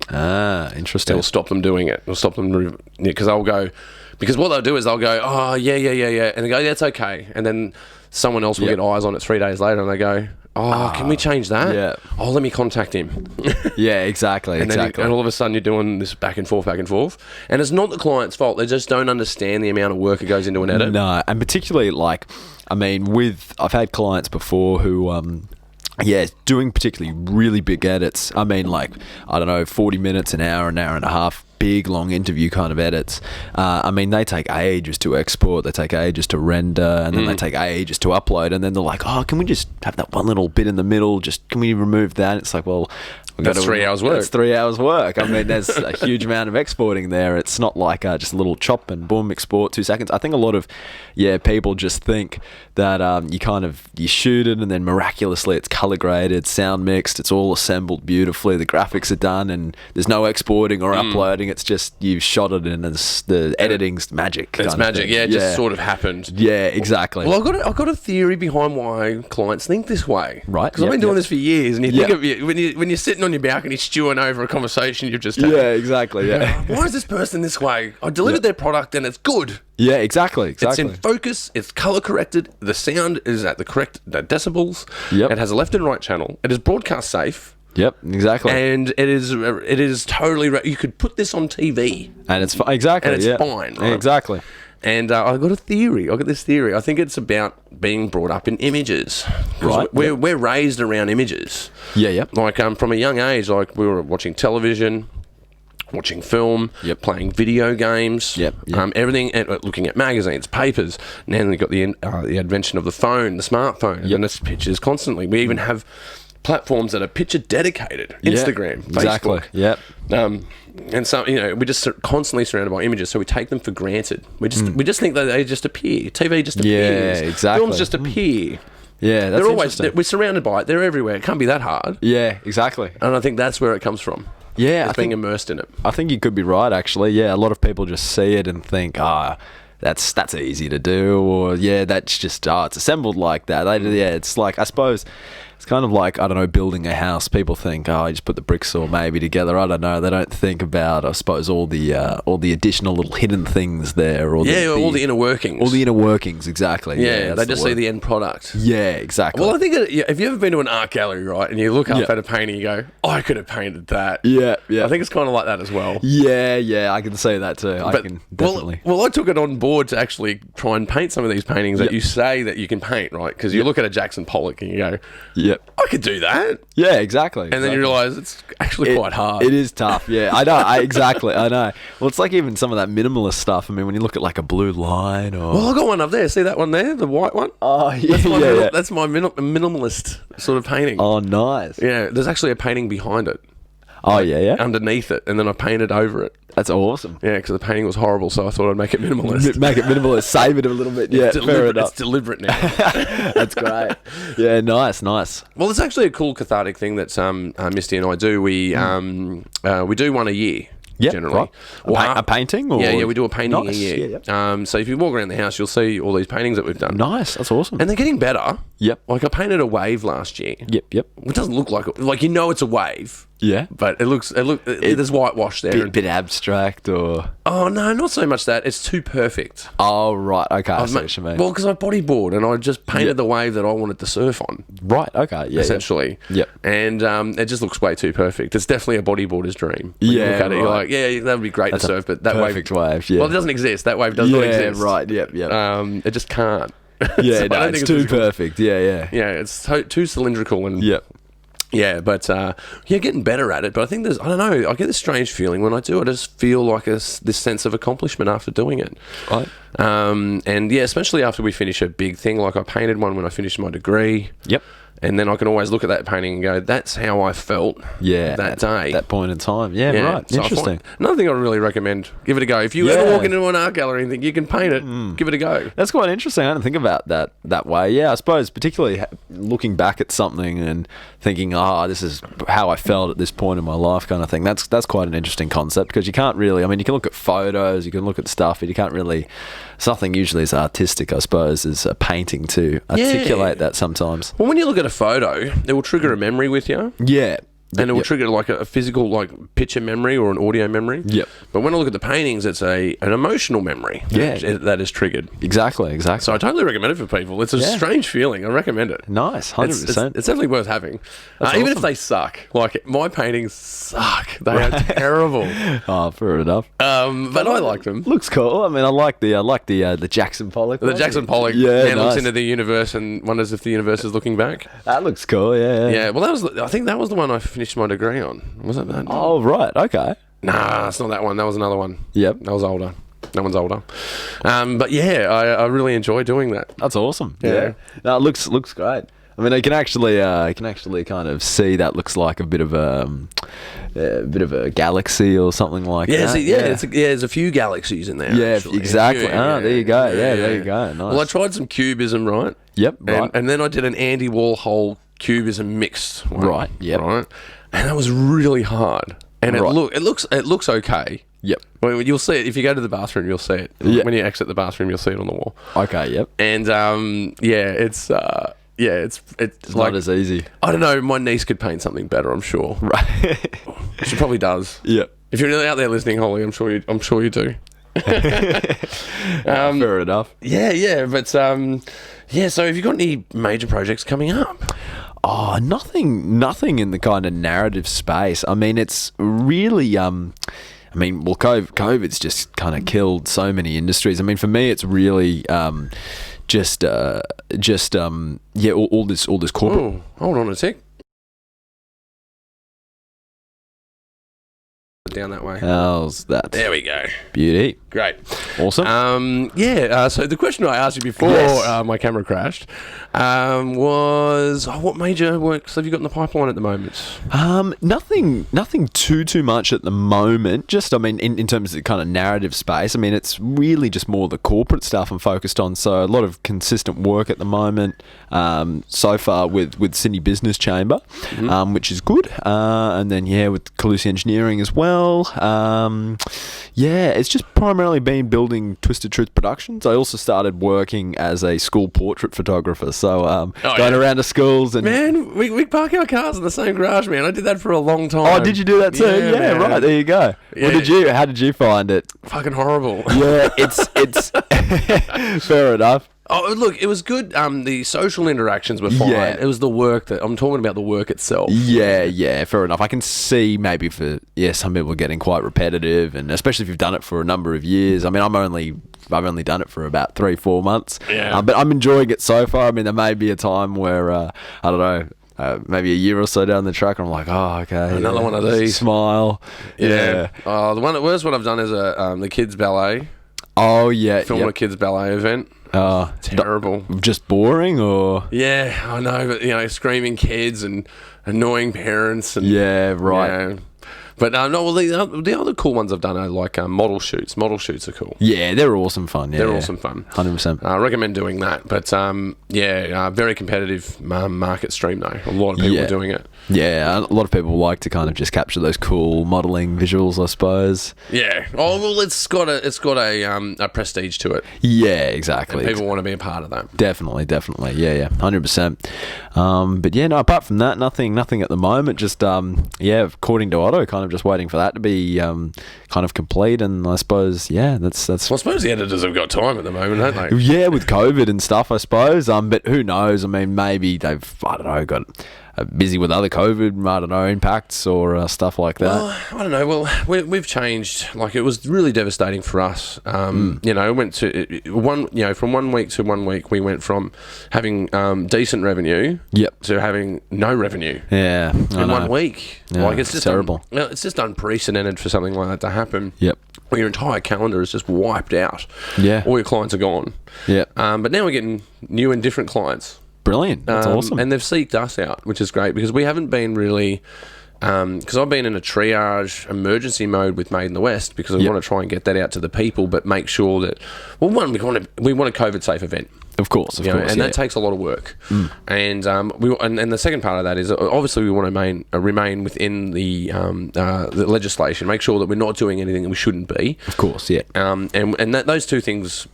Interesting. It'll stop them doing it. It'll stop them because they'll go, because what they'll do is they'll go, oh, yeah, and they go, yeah, it's okay. And then someone else will get eyes on it 3 days later and they go, oh, can we change that? Yeah. Oh, let me contact him. Yeah, exactly. And all of a sudden you're doing this back and forth. And it's not the client's fault. They just don't understand the amount of work that goes into an edit. No, and particularly I've had clients before who yeah, doing particularly really big edits. I mean, like, I don't know, 40 minutes, an hour and a half, big, long interview kind of edits. I mean, they take ages to export, they take ages to render, and then they take ages to upload, and then they're like, oh, can we just have that one little bit in the middle? Can we remove that? It's like, well... That's 3 hours work. It's 3 hours work. I mean, there's a huge amount of exporting there. It's not like just a little chop and boom, export 2 seconds. I think a lot of, people just think that you shoot it and then miraculously it's color graded, sound mixed, it's all assembled beautifully, the graphics are done, and there's no exporting or uploading. It's just you've shot it and the editing's magic. It's magic. Yeah, it just sort of happened. Yeah, exactly. Well, I've got a theory behind why clients think this way. Right. Because I've been doing this for years, and you think of it, when you're sitting on your balcony stewing over a conversation you've just had. Yeah, exactly. Yeah. Why is this person this way? I delivered their product and it's good. Yeah, exactly. It's in focus. It's color corrected. The sound is at the correct decibels. Yep. It has a left and right channel. It is broadcast safe. Yep, exactly. And it is totally. You could put this on TV, and it's exactly. And it's fine. Right? Exactly. And I've got a theory. I've got this theory. I think it's about being brought up in images. Right. We're raised around images. Yeah, yeah. Like from a young age, like we were watching television, watching film, playing video games, everything, and looking at magazines, papers. Now we've got the invention of the phone, the smartphone, and it's pictures constantly. We even have platforms that are picture dedicated. Instagram, Facebook. Exactly. Yep. And so, we're just constantly surrounded by images, so we take them for granted. We just think that they just appear. TV just appears. Yeah, exactly. Films just appear. Yeah, that's interesting. We're surrounded by it. They're everywhere. It can't be that hard. Yeah, exactly. And I think that's where it comes from. Yeah, it's being immersed in it. I think you could be right, actually. Yeah, a lot of people just see it and think, that's easy to do, or that's just it's assembled like that. It's like, I suppose it's kind of like, I don't know, building a house. People think, you just put the bricks or maybe together. I don't know. They don't think about, I suppose, all the additional little hidden things there, or all the inner workings. All the inner workings, exactly. Yeah, they just see the end product. Yeah, exactly. Well, I think have you ever been to an art gallery, right, and you look up at a painting, and you go, I could have painted that. Yeah, yeah. I think it's kind of like that as well. Yeah, I can see that too. I can definitely. Well, I took it on board to actually try and paint some of these paintings that you say that you can paint, right? Because you look at a Jackson Pollock and you go, I could do that. Yeah, exactly. And then you realise it's actually quite hard. It is tough, yeah. I know, exactly, I know. Well, it's like even some of that minimalist stuff. I mean, when you look at like a blue line or... Well, I got one up there. See that one there? The white one? Oh, yeah. That's my minimalist sort of painting. Oh, nice. Yeah, there's actually a painting behind it. Oh, yeah? Underneath it, and then I painted over it. That's awesome. Yeah, because the painting was horrible, so I thought I'd make it minimalist. Make it minimalist, save it a little bit. Yeah, fair enough. It's deliberate now. That's great. Yeah, nice. Well, it's actually a cool cathartic thing that Misty and I do. We do one a year. Yep, generally. Right. A painting? Or? Yeah, we do a painting a year. Yeah. So if you walk around the house, you'll see all these paintings that we've done. Nice, that's awesome. And they're getting better. Yep. Like I painted a wave last year. Yep. It doesn't look like it's a wave. Yeah. But there's whitewash there. Bit abstract or... Oh, no, not so much that. It's too perfect. Oh, right. Okay, I see what you mean. Well, because I bodyboard and I just painted the wave that I wanted to surf on. Right, okay. Yeah. Essentially. Yep. And it just looks way too perfect. It's definitely a bodyboarder's dream. When you look at it, you're right. like, that would be great to surf, but that perfect wave, yeah. Well, it doesn't exist. That wave does not exist. Yeah, right. Yep. It just can't. Yeah, So no, it's too perfect. Yeah. Yeah, it's too cylindrical and... Yep. Yeah, but getting better at it. But I think I don't know, I get this strange feeling when I do. I just feel like this sense of accomplishment after doing it. Right. And especially after we finish a big thing. Like I painted one when I finished my degree. Yep. And then I can always look at that painting and go, that's how I felt that day. That point in time. Yeah, right. So interesting. Another thing I would really recommend, give it a go. If you ever walk into an art gallery and think you can paint it, give it a go. That's quite interesting. I didn't think about that way. Yeah, I suppose particularly looking back at something and thinking, this is how I felt at this point in my life kind of thing. That's quite an interesting concept because you can't really, you can look at photos, you can look at stuff, but you can't really, something usually is artistic, I suppose, is a painting to articulate that sometimes. Well, when you look at a photo, it will trigger a memory with you. Yeah. and it will trigger like a physical like picture memory or an audio memory. Yep. But when I look at the paintings, it's an emotional memory. That is triggered. Exactly. So I totally recommend it for people. It's a strange feeling. I recommend it. Nice, 100%. It's definitely worth having. Even if they suck. Like my paintings suck. They are terrible. Oh, fair enough. But I like them. Looks cool. I mean, I like the Jackson Pollock. The Jackson Pollock man looks into the universe and wonders if the universe is looking back. That looks cool. Yeah. Yeah. Well, I think that was the one I finished my degree on. Was it that? Oh, right. Okay. Nah, it's not that one. That was another one. Yep. That was older. That one's older. But yeah, I really enjoy doing that. That's awesome. Yeah. No, it looks great. I mean, I can actually kind of see that looks like a bit of a galaxy or something like that. There's a few galaxies in there. Yeah, actually. exactly. There you go. Yeah, there you go. Nice. Well, I tried some cubism, right? Yep. Right. And then I did an Andy Warhol cubism mixed one. Right. Yep. Right. And that was really hard. And it looks okay. Yep. Well, you'll see it if you go to the bathroom. You'll see it. Yep. When you exit the bathroom, you'll see it on the wall. Okay. Yep. And it's It's like, not as easy. I don't know. My niece could paint something better. I'm sure. Right. She probably does. Yep. If you're really out there listening, Holly, I'm sure you do. Fair enough. Yeah. But so have you got any major projects coming up? Oh, nothing in the kind of narrative space. I mean, it's really COVID's just kind of killed so many industries. I mean, for me, it's really all this corporate. Oh, hold on a sec. Down that way. How's that? There we go. Beauty. Great. Awesome. So the question I asked you before my camera crashed was, what major works have you got in the pipeline at the moment? Nothing too much at the moment. Just, I mean, in terms of the kind of narrative space, I mean, it's really just more the corporate stuff I'm focused on. So a lot of consistent work at the moment so far with Sydney Business Chamber, which is good. And then, with Calusi Engineering as well. It's just primarily been building Twisted Truth Productions. I also started working as a school portrait photographer, so going around to schools and... Man, we park our cars in the same garage, man. I did that for a long time. Oh, did you do that too? Yeah, right, there you go. Yeah. How did you find it? Fucking horrible. Yeah, it's fair enough. Oh, look, it was good. The social interactions were fine. Yeah. It was the work that... I'm talking about the work itself. Yeah, fair enough. I can see maybe some people are getting quite repetitive, and especially if you've done it for a number of years. I mean, I've only done it for about 3-4 months. Yeah. But I'm enjoying it so far. I mean, there may be a time where, I don't know, maybe a year or so down the track, and I'm like, oh, okay. Another one of these. Smile. Yeah. Oh, the worst one I've done is the kids' ballet. Oh, yeah. Film a kids' ballet event. Terrible. Just boring, or? Yeah, I know, but screaming kids and annoying parents and right. But the other cool ones I've done are like model shoots. Model shoots are cool. Yeah, they're awesome fun. They're awesome fun. 100%. I recommend doing that. But very competitive market stream though. A lot of people are doing it. Yeah, a lot of people like to kind of just capture those cool modelling visuals, I suppose. Yeah. Oh well, it's got a prestige to it. Yeah, exactly. And people want to be a part of that. Definitely. Yeah, 100%. But apart from that, nothing at the moment. Just according to Otto, kind of just waiting for that to be kind of complete, and I suppose that's. Well, I suppose the editors have got time at the moment, don't they? Yeah, with COVID and stuff, I suppose. But who knows? I mean, maybe they've got busy with other COVID, impacts or stuff like that. Well, I don't know. Well, we've changed. Like, it was really devastating for us. It went to from 1 week to 1 week, we went from having decent revenue to having no revenue. Yeah, in 1 week. Yeah, like, it's just terrible. It's just unprecedented for something like that to happen. Yep. Where your entire calendar is just wiped out. Yeah. All your clients are gone. Yeah. But now we're getting new and different clients. Brilliant. That's awesome. And they've seeked us out, which is great, because we haven't been really... Because I've been in a triage emergency mode with Made in the West, because we want to try and get that out to the people, but make sure that... Well, one, we want a COVID-safe event. Of course, and that takes a lot of work. And and the second part of that is obviously we want to remain within the legislation, make sure that we're not doing anything that we shouldn't be. Of course, yeah. And those two things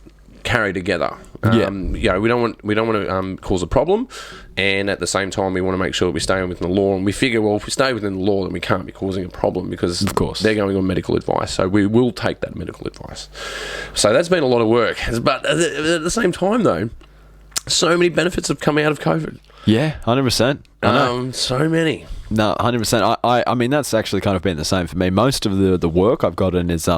carry together. Yeah. You know, we don't want to cause a problem, and at the same time, we want to make sure that we stay within the law. And we figure, well, if we stay within the law, then we can't be causing a problem because, of course, they're going on medical advice. So we will take that medical advice. So that's been a lot of work. But at the same time, though, so many benefits have come out of COVID. Yeah, 100%. I know. So many. No, 100%. I mean, that's actually kind of been the same for me. Most of the work I've gotten is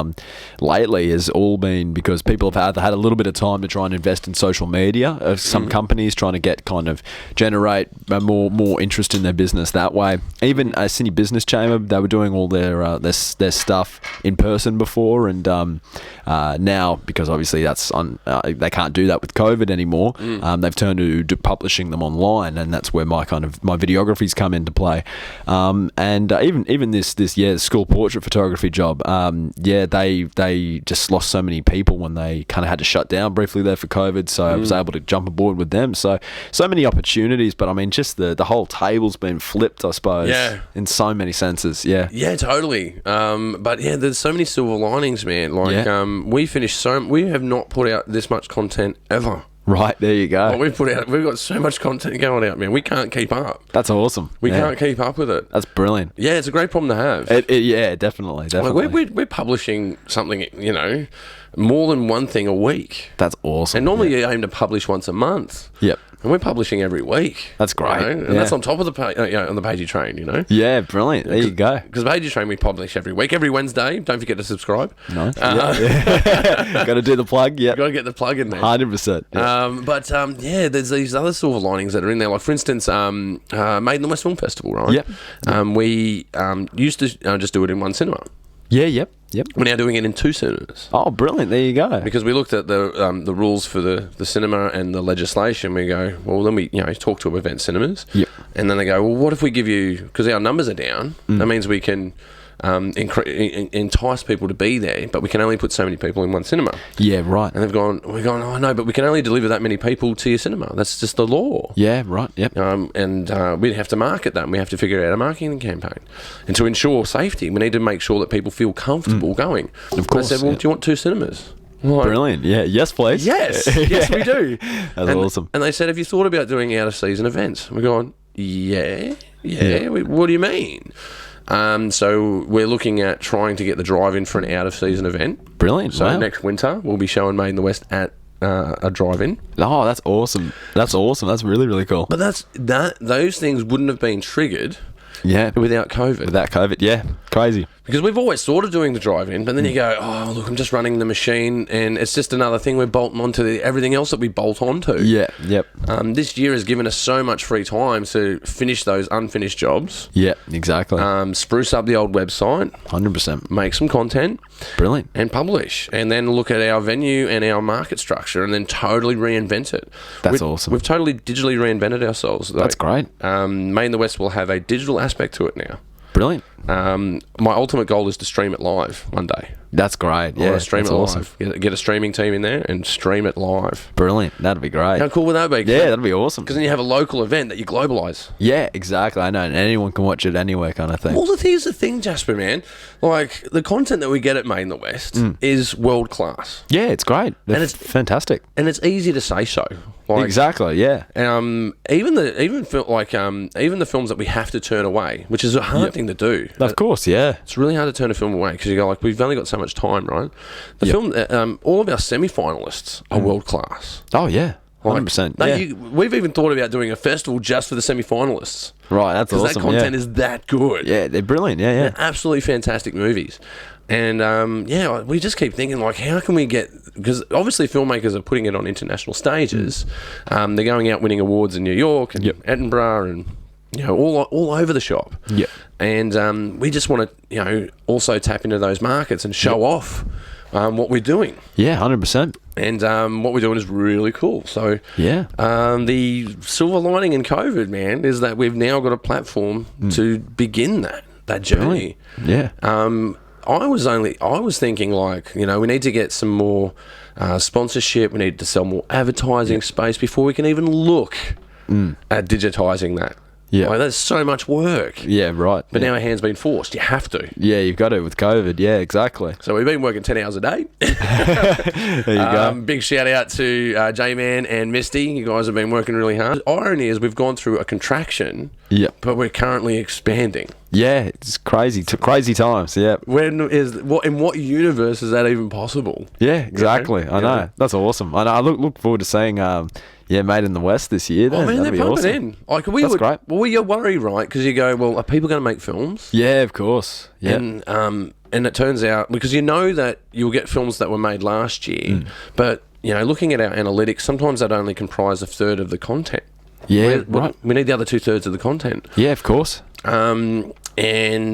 lately has all been because people have had a little bit of time to try and invest in social media. Some companies trying to get kind of generate more interest in their business that way. Even Sydney Business Chamber, they were doing all their stuff in person before, and now because obviously that's they can't do that with COVID anymore. They've turned to publishing them online, and that's where my videographies come into play. And even this school portrait photography job, they just lost so many people when they kind of had to shut down briefly there for COVID, so I was able to jump aboard with them. So many opportunities, but I mean, just the whole table's been flipped, I suppose, in so many senses. Yeah, totally. But yeah, there's so many silver linings, man. Like we have not put out this much content ever. Right, there you go. We've got so much content going out, man. We can't keep up. That's awesome. We can't keep up with it. That's brilliant. Yeah, it's a great problem to have. Yeah, definitely. Like we're publishing something, you know, more than one thing a week. That's awesome. And normally you aim to publish once a month. Yep. And we're publishing every week. That's great. You know? And that's on top of on the Pagey train, you know? Yeah, brilliant. There you go. Because Pagey train we publish every week, every Wednesday. Don't forget to subscribe. Nice. Got to do the plug. Yeah. Got to get the plug in there. 100%. Yeah. There's these other silver linings that are in there. Like, for instance, Made in the West Film Festival, right? Yep. We used to just do it in one cinema. Yeah, yep. We're now doing it in 2 cinemas. Oh, brilliant. There you go. Because we looked at the rules for the cinema and the legislation. We go, well, then we talk to event cinemas. Yep. And then they go, well, what if we give you, because our numbers are down, that means we can entice people to be there, but we can only put so many people in one cinema. Yeah, right. And we're going, oh no, but we can only deliver that many people to your cinema. That's just the law. Yeah, right. Yep. And we have to market that, and we have to figure out a marketing campaign. And to ensure safety, we need to make sure that people feel comfortable going. Of course. I said, well, do you want 2 cinemas? Like, brilliant. Yeah. Yes, please. Yes, we do. That's awesome. And they said, have you thought about doing out-of-season events? We're going, yeah. What do you mean? So we're looking at trying to get the drive-in for an out-of-season event. Brilliant. So wow. Next winter, we'll be showing Made in the West at a drive-in. Oh, that's awesome. That's really, really cool. But those things wouldn't have been triggered without COVID. Without COVID, yeah. Crazy. Because we've always thought of doing the drive-in, but then you go, oh, look, I'm just running the machine, and it's just another thing we're bolting onto everything else that we bolt onto. Yeah, yep. This year has given us so much free time to finish those unfinished jobs. Yeah, exactly. Spruce up the old website. 100%. Make some content. Brilliant. And publish. And then look at our venue and our market structure and then totally reinvent it. That's awesome. We've totally digitally reinvented ourselves. That's great. Made in the West will have a digital aspect to it now. Brilliant. My ultimate goal is to stream it live one day. That's great. Yeah, stream it awesome. live. Get a streaming team in there and stream it live. Brilliant. That'd be great. How cool would that be? Yeah, that'd be awesome. Because then you have a local event that you globalise. Yeah, exactly. I know. And anyone can watch it anywhere, kind of thing. Well, here's the thing, Jasper, man. Like, the content that we get at Made in the West is world class. Yeah, it's great. And it's fantastic. And it's easy to say so. Like, exactly. Yeah. Even the films that we have to turn away, which is a hard thing to do. Of course, yeah. It's really hard to turn a film away because you go like, we've only got so much time, right? The film, all of our semi-finalists are world class. Oh yeah, 100%. We've even thought about doing a festival just for the semi-finalists. Right, that's awesome. Because that content is that good. Yeah, they're brilliant. Yeah. They're absolutely fantastic movies. And we just keep thinking like, how can we get? Because obviously filmmakers are putting it on international stages. They're going out winning awards in New York and Edinburgh and all over the shop. Yeah. And we just want to also tap into those markets and show off what we're doing. Yeah, 100%. And what we're doing is really cool. So the silver lining in COVID, man, is that we've now got a platform to begin that journey. Brilliant. Yeah. I was thinking like, we need to get some more sponsorship. We need to sell more advertising space before we can even look at digitising that. Yeah. Like, that's so much work. Yeah, right. But yeah. now our hand's been forced. You have to. Yeah, you've got it with COVID. Yeah, exactly. So we've been working 10 hours a day. There you go. Big shout out to J-Man and Misty. You guys have been working really hard. The irony is we've gone through a contraction, Yep. but we're currently expanding. Yeah, it's crazy. Crazy times. Yeah. In what universe is that even possible? Yeah, exactly. I know. Yeah. That's awesome. I know. I look forward to seeing, Made in the West this year. Then. I mean, That'd they're be pumping awesome. in. Like, That's great. Well, you worry, right? Because you go, well, are people going to make films? Yeah, of course. Yeah. And it turns out, because you know that you'll get films that were made last year, but, looking at our analytics, sometimes that only comprise a third of the content. Yeah, right. We need the other 2/3 of the content. Yeah, of course. And the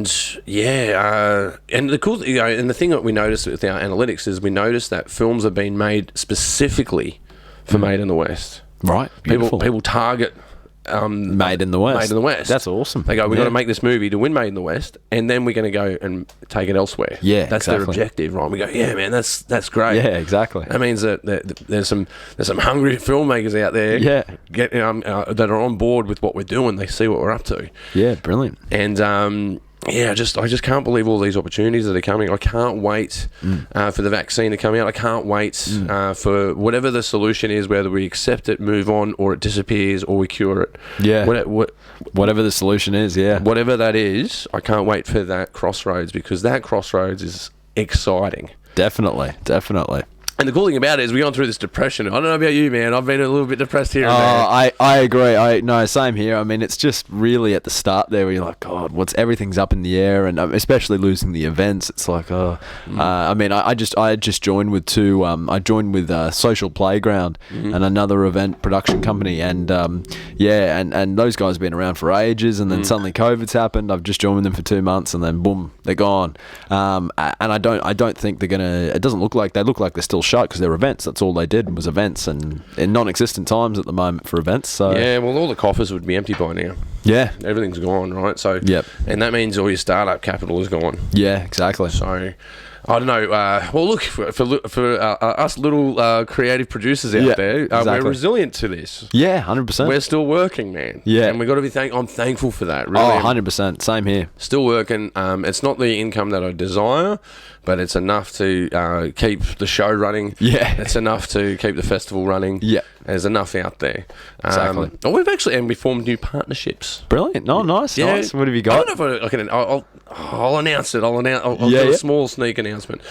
cool, and the thing that we noticed with our analytics is we noticed that films are being made specifically for Made in the West. Right. Beautiful. People target Made in the West. Made in the West. That's awesome. They go, we've got to make this movie to win Made in the West, and then we're going to go and take it elsewhere. Yeah, that's exactly. their objective, right? We go, yeah, man, that's great. Yeah, exactly. That means that there's some hungry filmmakers out there. Yeah. That are on board with what we're doing. They see what we're up to. Yeah, brilliant. And I just can't believe all these opportunities that are coming. I can't wait for the vaccine to come out. I can't wait for whatever the solution is, whether we accept it, move on, or it disappears, or we cure it. Yeah. Whatever the solution is, yeah. Whatever that is, I can't wait for that crossroads, because that crossroads is exciting. Definitely. And the cool thing about it is we've gone through this depression. I don't know about you, man. I've been a little bit depressed here and there. I agree. No, same here. I mean, it's just really at the start there where you're like, God, everything's up in the air, and especially losing the events. It's like, I mean, I just joined with two. I joined with Social Playground and another event production company, and and those guys have been around for ages, and then suddenly COVID's happened. I've just joined with them for 2 months, and then boom, they're gone. And I don't think they're gonna. It doesn't look like they're still shut because they're events. That's all they did was events, and in non-existent times at the moment for events. So yeah, well, all the coffers would be empty by now. Yeah, everything's gone, right? So yep, and that means all your startup capital is gone. Yeah, exactly. So I don't know. Well, look, for us little creative producers out there, exactly. We're resilient to this. Yeah, 100%. We're still working, man. Yeah, and we got to be I'm thankful for that. Really, 100%. Same here. Still working. It's not the income that I desire, but it's enough to keep the show running. Yeah, it's enough to keep the festival running. Yeah. There's enough out there. Exactly. We formed new partnerships. Brilliant. No, nice. What have you got? I don't know if I'll announce it. I'll do a small sneak announcement.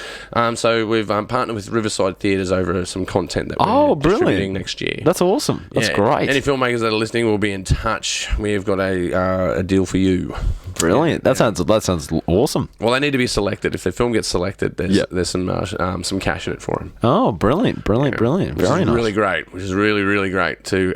So we've partnered with Riverside Theatres over some content that we're distributing next year. That's awesome. That's great. Any filmmakers that are listening will be in touch. We've got a deal for you. Brilliant. That sounds awesome. Well, they need to be selected. If their film gets selected, there's some cash in it for them. Oh, brilliant. Very nice. Really great. Which is really great to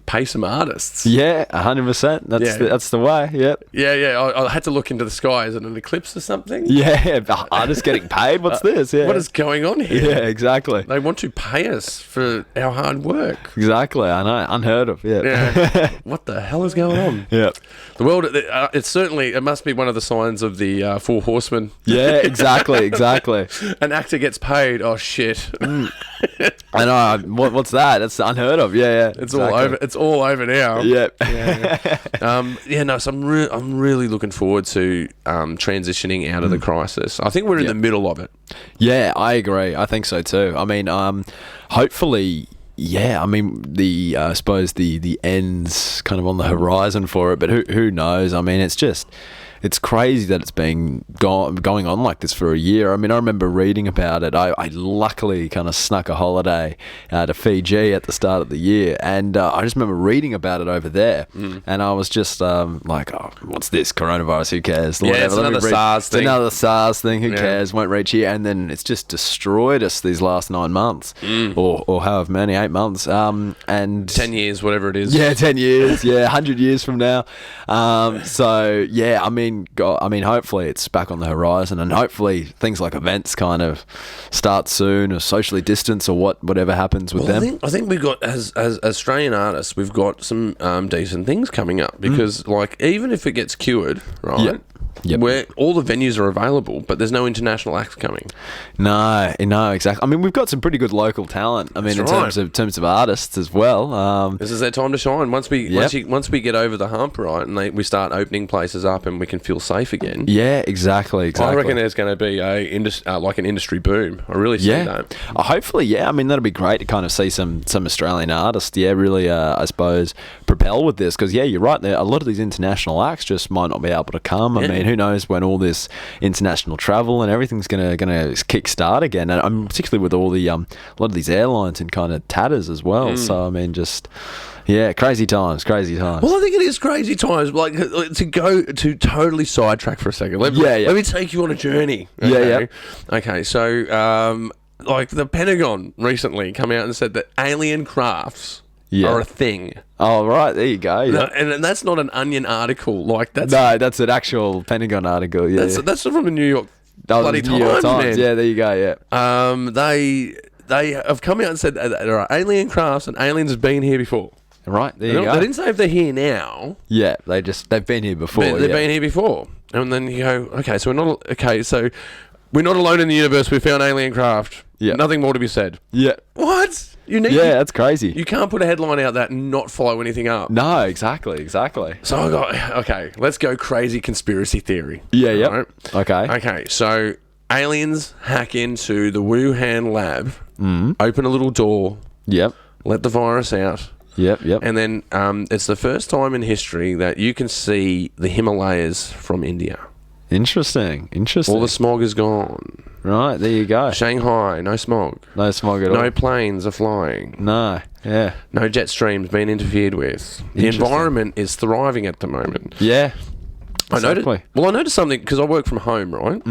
pay some artists. Yeah, 100%. That's the way. Yep. Yeah. I had to look into the sky. Is it an eclipse or something? Yeah, artists getting paid. What's this? Yeah. What is going on here? Yeah, exactly. They want to pay us for our hard work. Exactly. I know. Unheard of. Yeah. What the hell is going on? Yeah. The world. It must be one of the signs of the Four Horsemen. Yeah. Exactly. An actor gets paid. Oh shit. I know. What's that? That's unheard of. Yeah. It's all over. It's all over now. Yep. So I'm really looking forward to transitioning out of the crisis. I think we're in the middle of it. Yeah, I agree. I think so too. I mean, hopefully. Yeah, I mean, I suppose the end's kind of on the horizon for it, but who knows? I mean, it's crazy that it's been going on like this for a year. I mean, I remember reading about it. I luckily kind of snuck a holiday to Fiji at the start of the year, and I just remember reading about it over there, and I was just like, oh, what's this? Coronavirus, who cares? Yeah, it's another SARS thing. It's another SARS thing, who cares? Won't reach here. And then it's just destroyed us these last 9 months, or however many, 8 months. And 10 years, whatever it is. Yeah, 10 years. Yeah, 100 years from now. So, yeah, I mean, hopefully it's back on the horizon, and hopefully things like events kind of start soon, or socially distance, or whatever happens with them. I think we've got, as Australian artists, we've got some decent things coming up, because like, even if it gets cured, right? where all the venues are available, but there's no international acts coming. No, exactly. I mean, we've got some pretty good local talent. I mean, That's in terms of artists as well. This is their time to shine. Once we get over the hump, right, and we start opening places up, and we can feel safe again. Yeah, exactly. I reckon there's going to be like an industry boom. I really see that. Hopefully, yeah. I mean, that'd be great to kind of see some Australian artists. Yeah, really. I suppose propel with this because you're right. There, a lot of these international acts just might not be able to come. I mean, who knows when all this international travel and everything's gonna kick start again? And I'm particularly with all the a lot of these airlines in kind of tatters as well. So I mean, just. Yeah, crazy times. Well, I think it is crazy times. Like, to totally sidetrack for a second. Let me take you on a journey. Okay? Okay, so, like, the Pentagon recently come out and said that alien crafts are a thing. Oh, right. There you go. Yeah. No, and that's not an Onion article. Like, that's an actual Pentagon article. Yeah, that's from the New York bloody Times, man. Yeah, there you go. Yeah. They have come out and said that there are alien crafts and aliens have been here before. Right, there you go. They didn't say if they're here now. Yeah, they've been here before. They've been here before. And then you go, so we're not alone in the universe. We found alien craft. Yeah. Nothing more to be said. Yeah. What? That's crazy. You can't put a headline out that and not follow anything up. No, exactly. So I got, let's go crazy conspiracy theory. Yeah, yeah. Right? Okay, so aliens hack into the Wuhan lab, open a little door, let the virus out. Yep. And then it's the first time in history that you can see the Himalayas from India. Interesting. All the smog is gone. Right, there you go. Shanghai, no smog. No smog at all. No planes are flying. No, yeah. No jet streams being interfered with. The environment is thriving at the moment. Yeah. Exactly. I noticed something, because I work from home, right?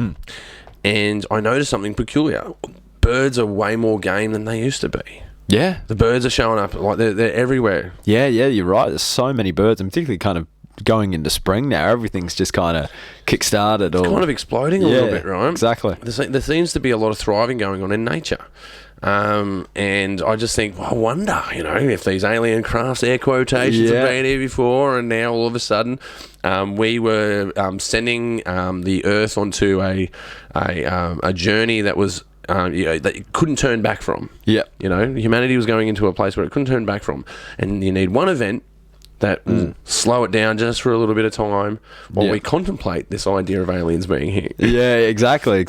And I noticed something peculiar. Birds are way more game than they used to be. Yeah. The birds are showing up, like they're everywhere. Yeah, you're right. There's so many birds, and particularly kind of going into spring now, everything's just kind of kick-started. It's kind of exploding a little bit, right? Exactly. There seems to be a lot of thriving going on in nature. And I just think, I wonder, if these alien crafts, air quotations, have been here before, and now all of a sudden we were sending the Earth onto a journey that was that it couldn't turn back from. Yeah. Humanity was going into a place where it couldn't turn back from. And you need one event that will slow it down just for a little bit of time while we contemplate this idea of aliens being here. Yeah, exactly.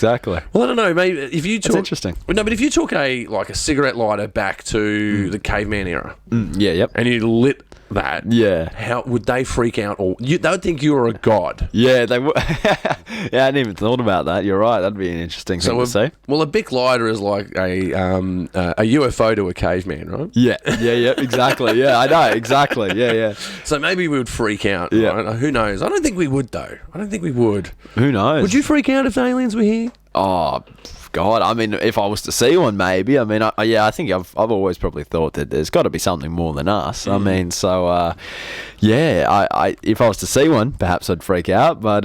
Well, I don't know. Maybe if you took... That's interesting. No, but if you took a cigarette lighter back to the caveman era... And you lit that... Yeah. How would they freak out? Or they would think you were a god. Yeah, they would. I hadn't even thought about that. You're right. That'd be an interesting thing to see. Well, a Bic lighter is like a UFO to a caveman, right? Yeah, exactly. Yeah, I know, exactly. Yeah. So maybe we would freak out. Yeah. Right? Who knows? I don't think we would, though. Who knows? Would you freak out if the aliens were here? Oh, God. I mean, if I was to see one, maybe. I mean, I think I've always probably thought that there's got to be something more than us. I mean, so, if I was to see one, perhaps I'd freak out. But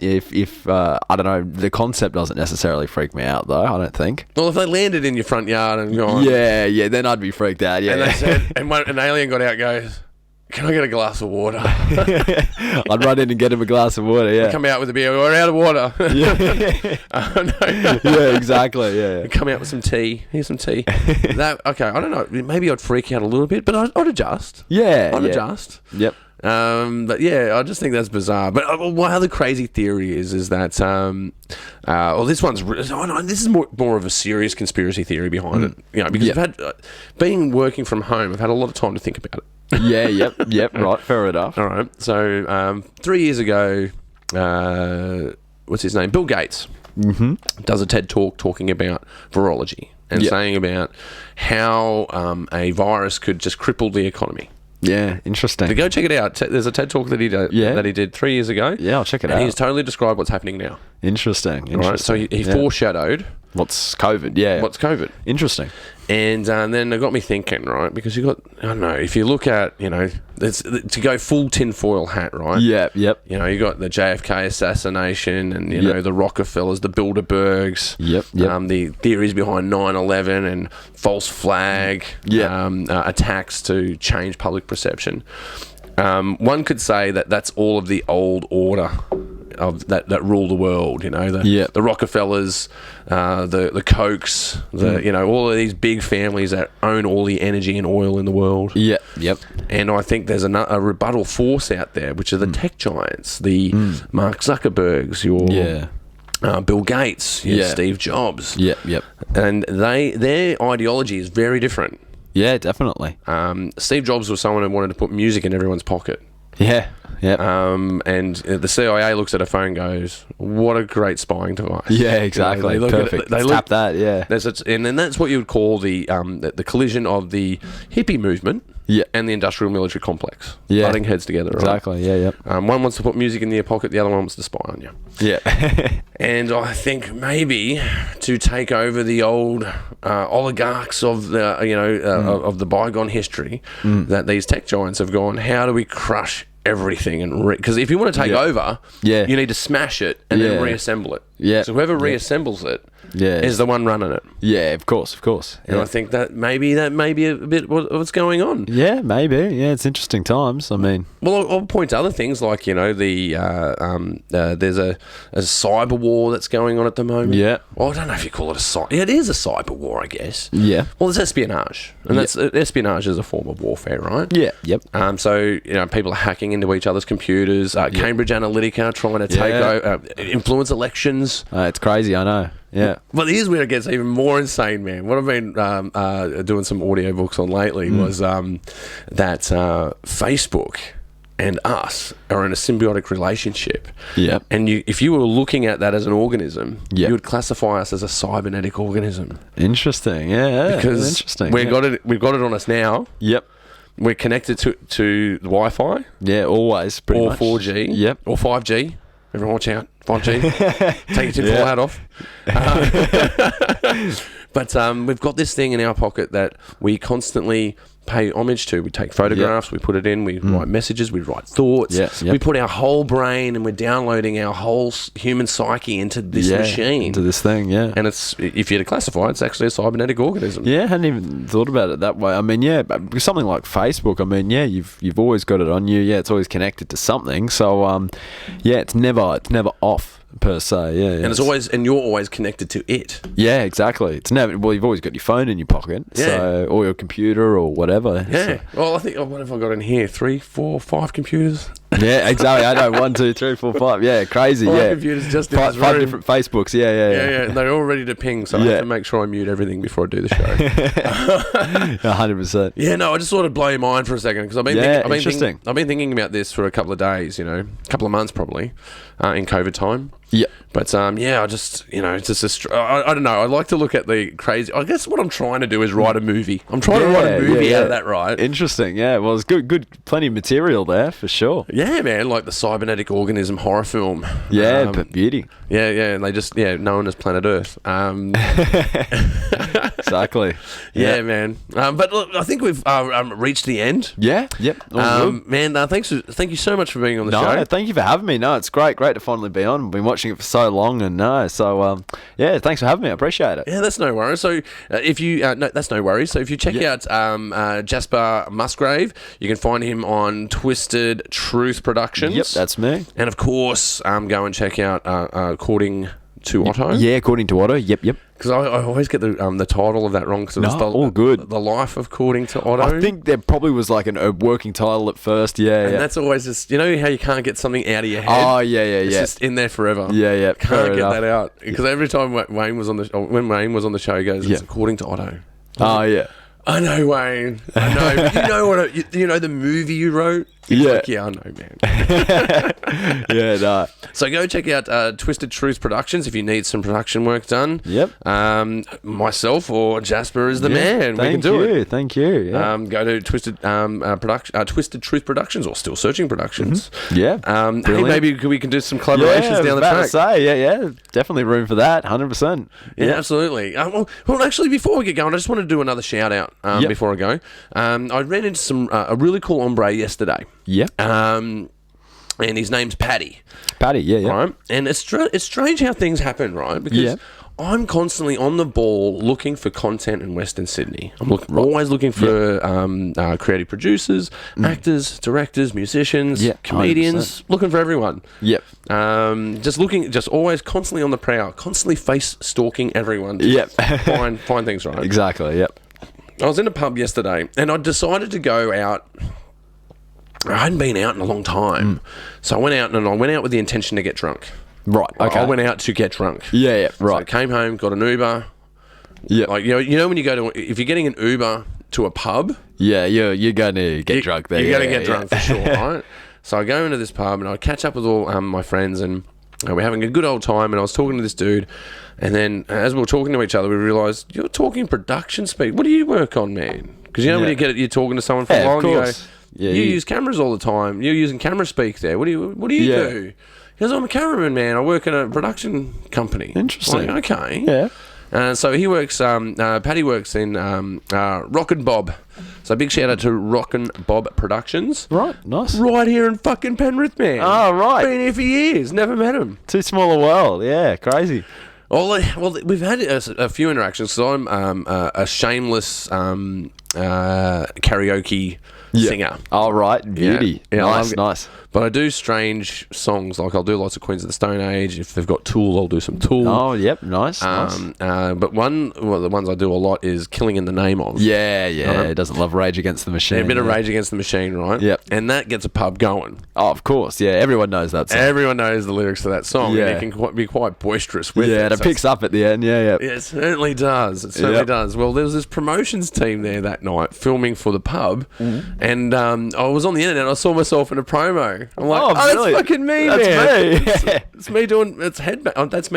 if I don't know, the concept doesn't necessarily freak me out, though, I don't think. Well, if they landed in your front yard and gone... Yeah, then I'd be freaked out, yeah. And they said, and an alien got out and goes... Can I get a glass of water? I'd run in and get him a glass of water, yeah. I'd come out with a beer. We're out of water. Yeah, exactly, yeah. Come out with some tea. Here's some tea. Okay, I don't know. Maybe I'd freak out a little bit, but I'd adjust. Yeah. I'd adjust. Yep. But yeah, I just think that's bizarre. But one other crazy theory is that this one's this is more of a serious conspiracy theory behind it. Because I've had being working from home, I've had a lot of time to think about it. Yep, right, fair enough. All right, so 3 years ago, what's his name? Bill Gates does a TED Talk talking about virology and saying about how a virus could just cripple the economy. Yeah, interesting. So go check it out. There's a TED Talk that he did 3 years ago. Yeah, I'll check it out. And he's totally described what's happening now. Interesting. Right, so he foreshadowed what's COVID. Yeah, what's COVID. Interesting. And then it got me thinking, right? Because you got, I don't know, if you look at, to go full tinfoil hat, right? Yeah, yep. You got the JFK assassination and, you know, the Rockefellers, the Bilderbergs. Yep. The theories behind 9/11 and false flag attacks to change public perception. One could say that that's all of the old order that rule the world. The Rockefellers, the Kochs, all of these big families that own all the energy and oil in the world. Yeah. Yep. And I think there's a rebuttal force out there, which are the tech giants, the Mark Zuckerbergs, Bill Gates, Steve Jobs. Yep. And their ideology is very different. Yeah, definitely. Steve Jobs was someone who wanted to put music in everyone's pocket. Yeah. And the CIA looks at a phone and goes, what a great spying device. Yeah, exactly. Perfect. Tap that, yeah. And then that's what you would call the collision of the hippie movement and the industrial military complex. Yeah. Butting heads together, right? Exactly, yeah. One wants to put music in your pocket, the other one wants to spy on you. Yeah. And I think maybe to take over the old oligarchs of the of the bygone history, that these tech giants have gone, how do we crush everything? And because if you want to take over, you need to smash it and then reassemble it. Yeah. So whoever reassembles it is the one running it. Yeah, of course. And I think that maybe a bit what's going on. Yeah, maybe. Yeah, it's interesting times. I mean, well, I'll point to other things like there's a cyber war that's going on at the moment. Yeah. Well, I don't know if you call it a cyber. Yeah, it is a cyber war, I guess. Yeah. Well, it's espionage, and that's espionage is a form of warfare, right? Yeah. Yep. So people are hacking into each other's computers. Cambridge Analytica trying to take over, influence elections. It's crazy, I know. Yeah. But here's where it gets even more insane, man. What I've been doing some audiobooks on lately was that Facebook and us are in a symbiotic relationship. Yeah. And if you were looking at that as an organism, Yep. you would classify us as a cybernetic organism. Interesting. Yeah. Because interesting. we've got it on us now. Yep. We're connected to the Wi-Fi. Yeah, always. Pretty or much. 4G. Yep. Or 5G. Everyone watch out. 5G. Take your tinfoil hat off. But we've got this thing in our pocket that we constantly pay homage to. We take photographs, we put it in, we write messages, we write thoughts. We put our whole brain and we're downloading our whole human psyche into this machine. Into this thing, yeah. And it's, if you're to classify it, it's actually a cybernetic organism. Yeah, I hadn't even thought about it that way. I mean, but something like Facebook, I mean, you've always got it on you. Yeah, it's always connected to something. So, it's never off. Per se, yeah. And it's always, and you're always connected to it. Yeah, exactly. It's never. Well, you've always got your phone in your pocket, or your computer, or whatever. Yeah. So. Well, I think what have I got in here? 3, 4, 5 computers. Yeah, exactly. I know 1, 2, 3, 4, 5. Yeah, crazy. Five computers just in this room. 5 different Facebooks. Yeah. And they're all ready to ping, so I have to make sure I mute everything before I do the show. 100%. Yeah, no, I just thought it'd blow your mind for a second because I've been thinking about this for a couple of days. A couple of months probably, in COVID time. Yeah. But I just it's just I don't know. I like to look at the crazy. I guess what I'm trying to do is write a movie. I'm trying to write a movie out of that, right? Interesting. Yeah. Well, it's good. Plenty of material there for sure. Yeah, man. Like the cybernetic organism horror film. Yeah, but beauty. Yeah. And they just known as Planet Earth. Exactly. Yeah, man. But look, I think we've reached the end. Yeah. Yep. Man, thank you so much for being on the show. No, thank you for having me. No, it's great to finally be on. I've been watching it for so long, and thanks for having me. I appreciate it. Yeah, that's no worries. So if you that's no worries. So if you check out Jasper Musgrave, you can find him on Twisted Truth Productions. Yep, that's me. And of course, go and check out According to Otto. Yeah, According to Otto. Yep. Because I always get the title of that wrong. Because it's all good. The Life According to Otto. I think there probably was like a working title at first. Yeah, and that's always just how you can't get something out of your head. Oh yeah. It's just in there forever. Yeah. Can't get that out because every time Wayne was on the show, he goes, "It's According to Otto." Oh yeah. I know, Wayne. I know. But you know what? You know the movie you wrote? He's like, I know, man. Yeah, no. So go check out Twisted Truth Productions if you need some production work done. Yep. Myself or Jasper is the man. We can do it. Thank you. Yeah. Go to Twisted Truth Productions or Still Searching Productions. Mm-hmm. Yeah. Hey, maybe we can do some collaborations down the track. To say, yeah. Definitely room for that. 100%. Yeah, absolutely. Well, actually, before we get going, I just want to do another shout out before I go. I ran into a really cool hombre yesterday. Yep. and his name's Paddy. Paddy, yeah. Right? And it's strange how things happen, right? Because I'm constantly on the ball looking for content in Western Sydney. I'm always looking for creative producers, actors, directors, musicians, comedians, 100%. Looking for everyone. Yep. Just always constantly on the prowl, constantly face stalking everyone. Yep. find things, right? Exactly, yep. I was in a pub yesterday and I decided to go out. I hadn't been out in a long time. So I went out with the intention to get drunk. Right, okay. I went out to get drunk. Yeah, right. So I came home, got an Uber. Yeah. Like, you know when you go to... If you're getting an Uber to a pub... Yeah, you're going to get drunk there. You're going to get drunk for sure, right? So I go into this pub and I catch up with all my friends and we're having a good old time, and I was talking to this dude, and then as we were talking to each other, we realised, you're talking production speed. What do you work on, man? Because you know when you're talking to someone for a while and you go... Yeah, you use cameras all the time. You're using camera speak there. What do you do? He goes, I'm a cameraman, man. I work in a production company. Interesting. I'm like, okay. Yeah. So he works, Paddy works in Rock and Bob. So big shout out to Rock and Bob Productions. Right, nice. Right here in fucking Penrith, man. Oh, right. Been here for years. Never met him. Too small a world. Yeah, crazy. Well, we've had a few interactions. So I'm a shameless karaoke singer. Oh, right. Beauty. Yeah, nice. But I do strange songs. Like I'll do lots of Queens of the Stone Age. If they've got Tool, I'll do some Tool. Oh, yep. Nice. But the ones I do a lot is Killing in the Name of. Yeah. It doesn't love Rage Against the Machine. Yeah, a bit of Rage Against the Machine, right? Yep. And that gets a pub going. Oh, of course. Yeah, everyone knows that song. Everyone knows the lyrics to that song. Yeah. And it can be quite boisterous with it. Yeah, and it picks up at the end. Yeah. Yeah, it certainly does. It certainly does. Well, there was this promotions team there that night filming for the pub, and I was on the internet and I saw myself in a promo. I'm like, that's fucking me, man. That's me. It's me doing, that's me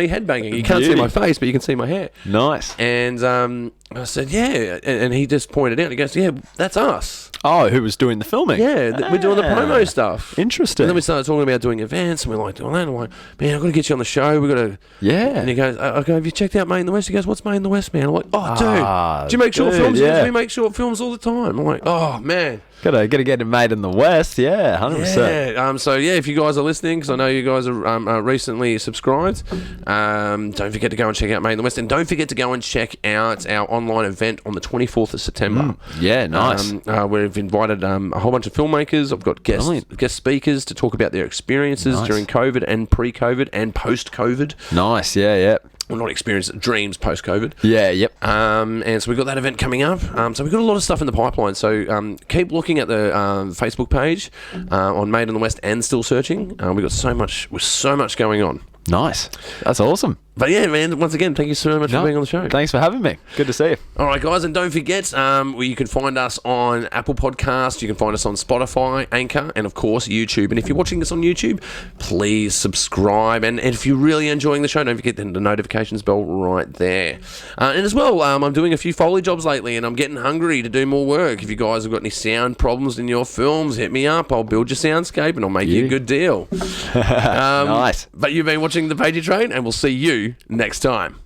headbanging. You can't see my face, but you can see my hair. Nice. And I said, yeah. And he just pointed out, he goes, yeah, that's us. Oh, who was doing the filming? Yeah, we're doing the promo stuff. Interesting. And then we started talking about doing events, and we're like, doing that. And I'm like, man, I've got to get you on the show. We've got to... Yeah. And he goes, I go, have you checked out Made in the West? He goes, what's Made in the West, man? I'm like, oh, dude, do you make short films? Yeah. We make short films all the time. I'm like, oh, man. Gotta get it made in the West, 100%. Yeah. So if you guys are listening, because I know you guys are recently subscribed, don't forget to go and check out Made in the West, and don't forget to go and check out our online event on the 24th of September. Yeah, nice. We've invited a whole bunch of filmmakers. I've got guest speakers to talk about their experiences during COVID and pre-COVID and post-COVID. Nice, yeah. Well, not experiences, dreams post-COVID. Yeah, yep. And so we've got that event coming up. So we've got a lot of stuff in the pipeline. So keep looking at the Facebook page on Made in the West and Still Searching. We've got so much going on. Nice. That's awesome. But yeah, man, once again, thank you so much for being on the show. Thanks for having me. Good to see you. All right, guys, and don't forget, you can find us on Apple Podcasts, you can find us on Spotify, Anchor, and of course, YouTube. And if you're watching this on YouTube, please subscribe. And if you're really enjoying the show, don't forget the notifications bell right there. And as well, I'm doing a few Foley jobs lately, and I'm getting hungry to do more work. If you guys have got any sound problems in your films, hit me up. I'll build your soundscape, and I'll make you a good deal. Nice. But you've been watching The Pagey Train, and we'll see you next time.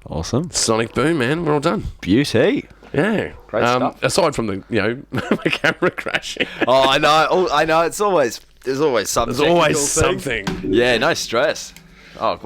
Awesome. Sonic boom, man. We're all done. Beauty. Yeah. Great stuff. Aside from the, my camera crashing. Oh, I know. There's always something. There's always something. Yeah, no stress. Oh,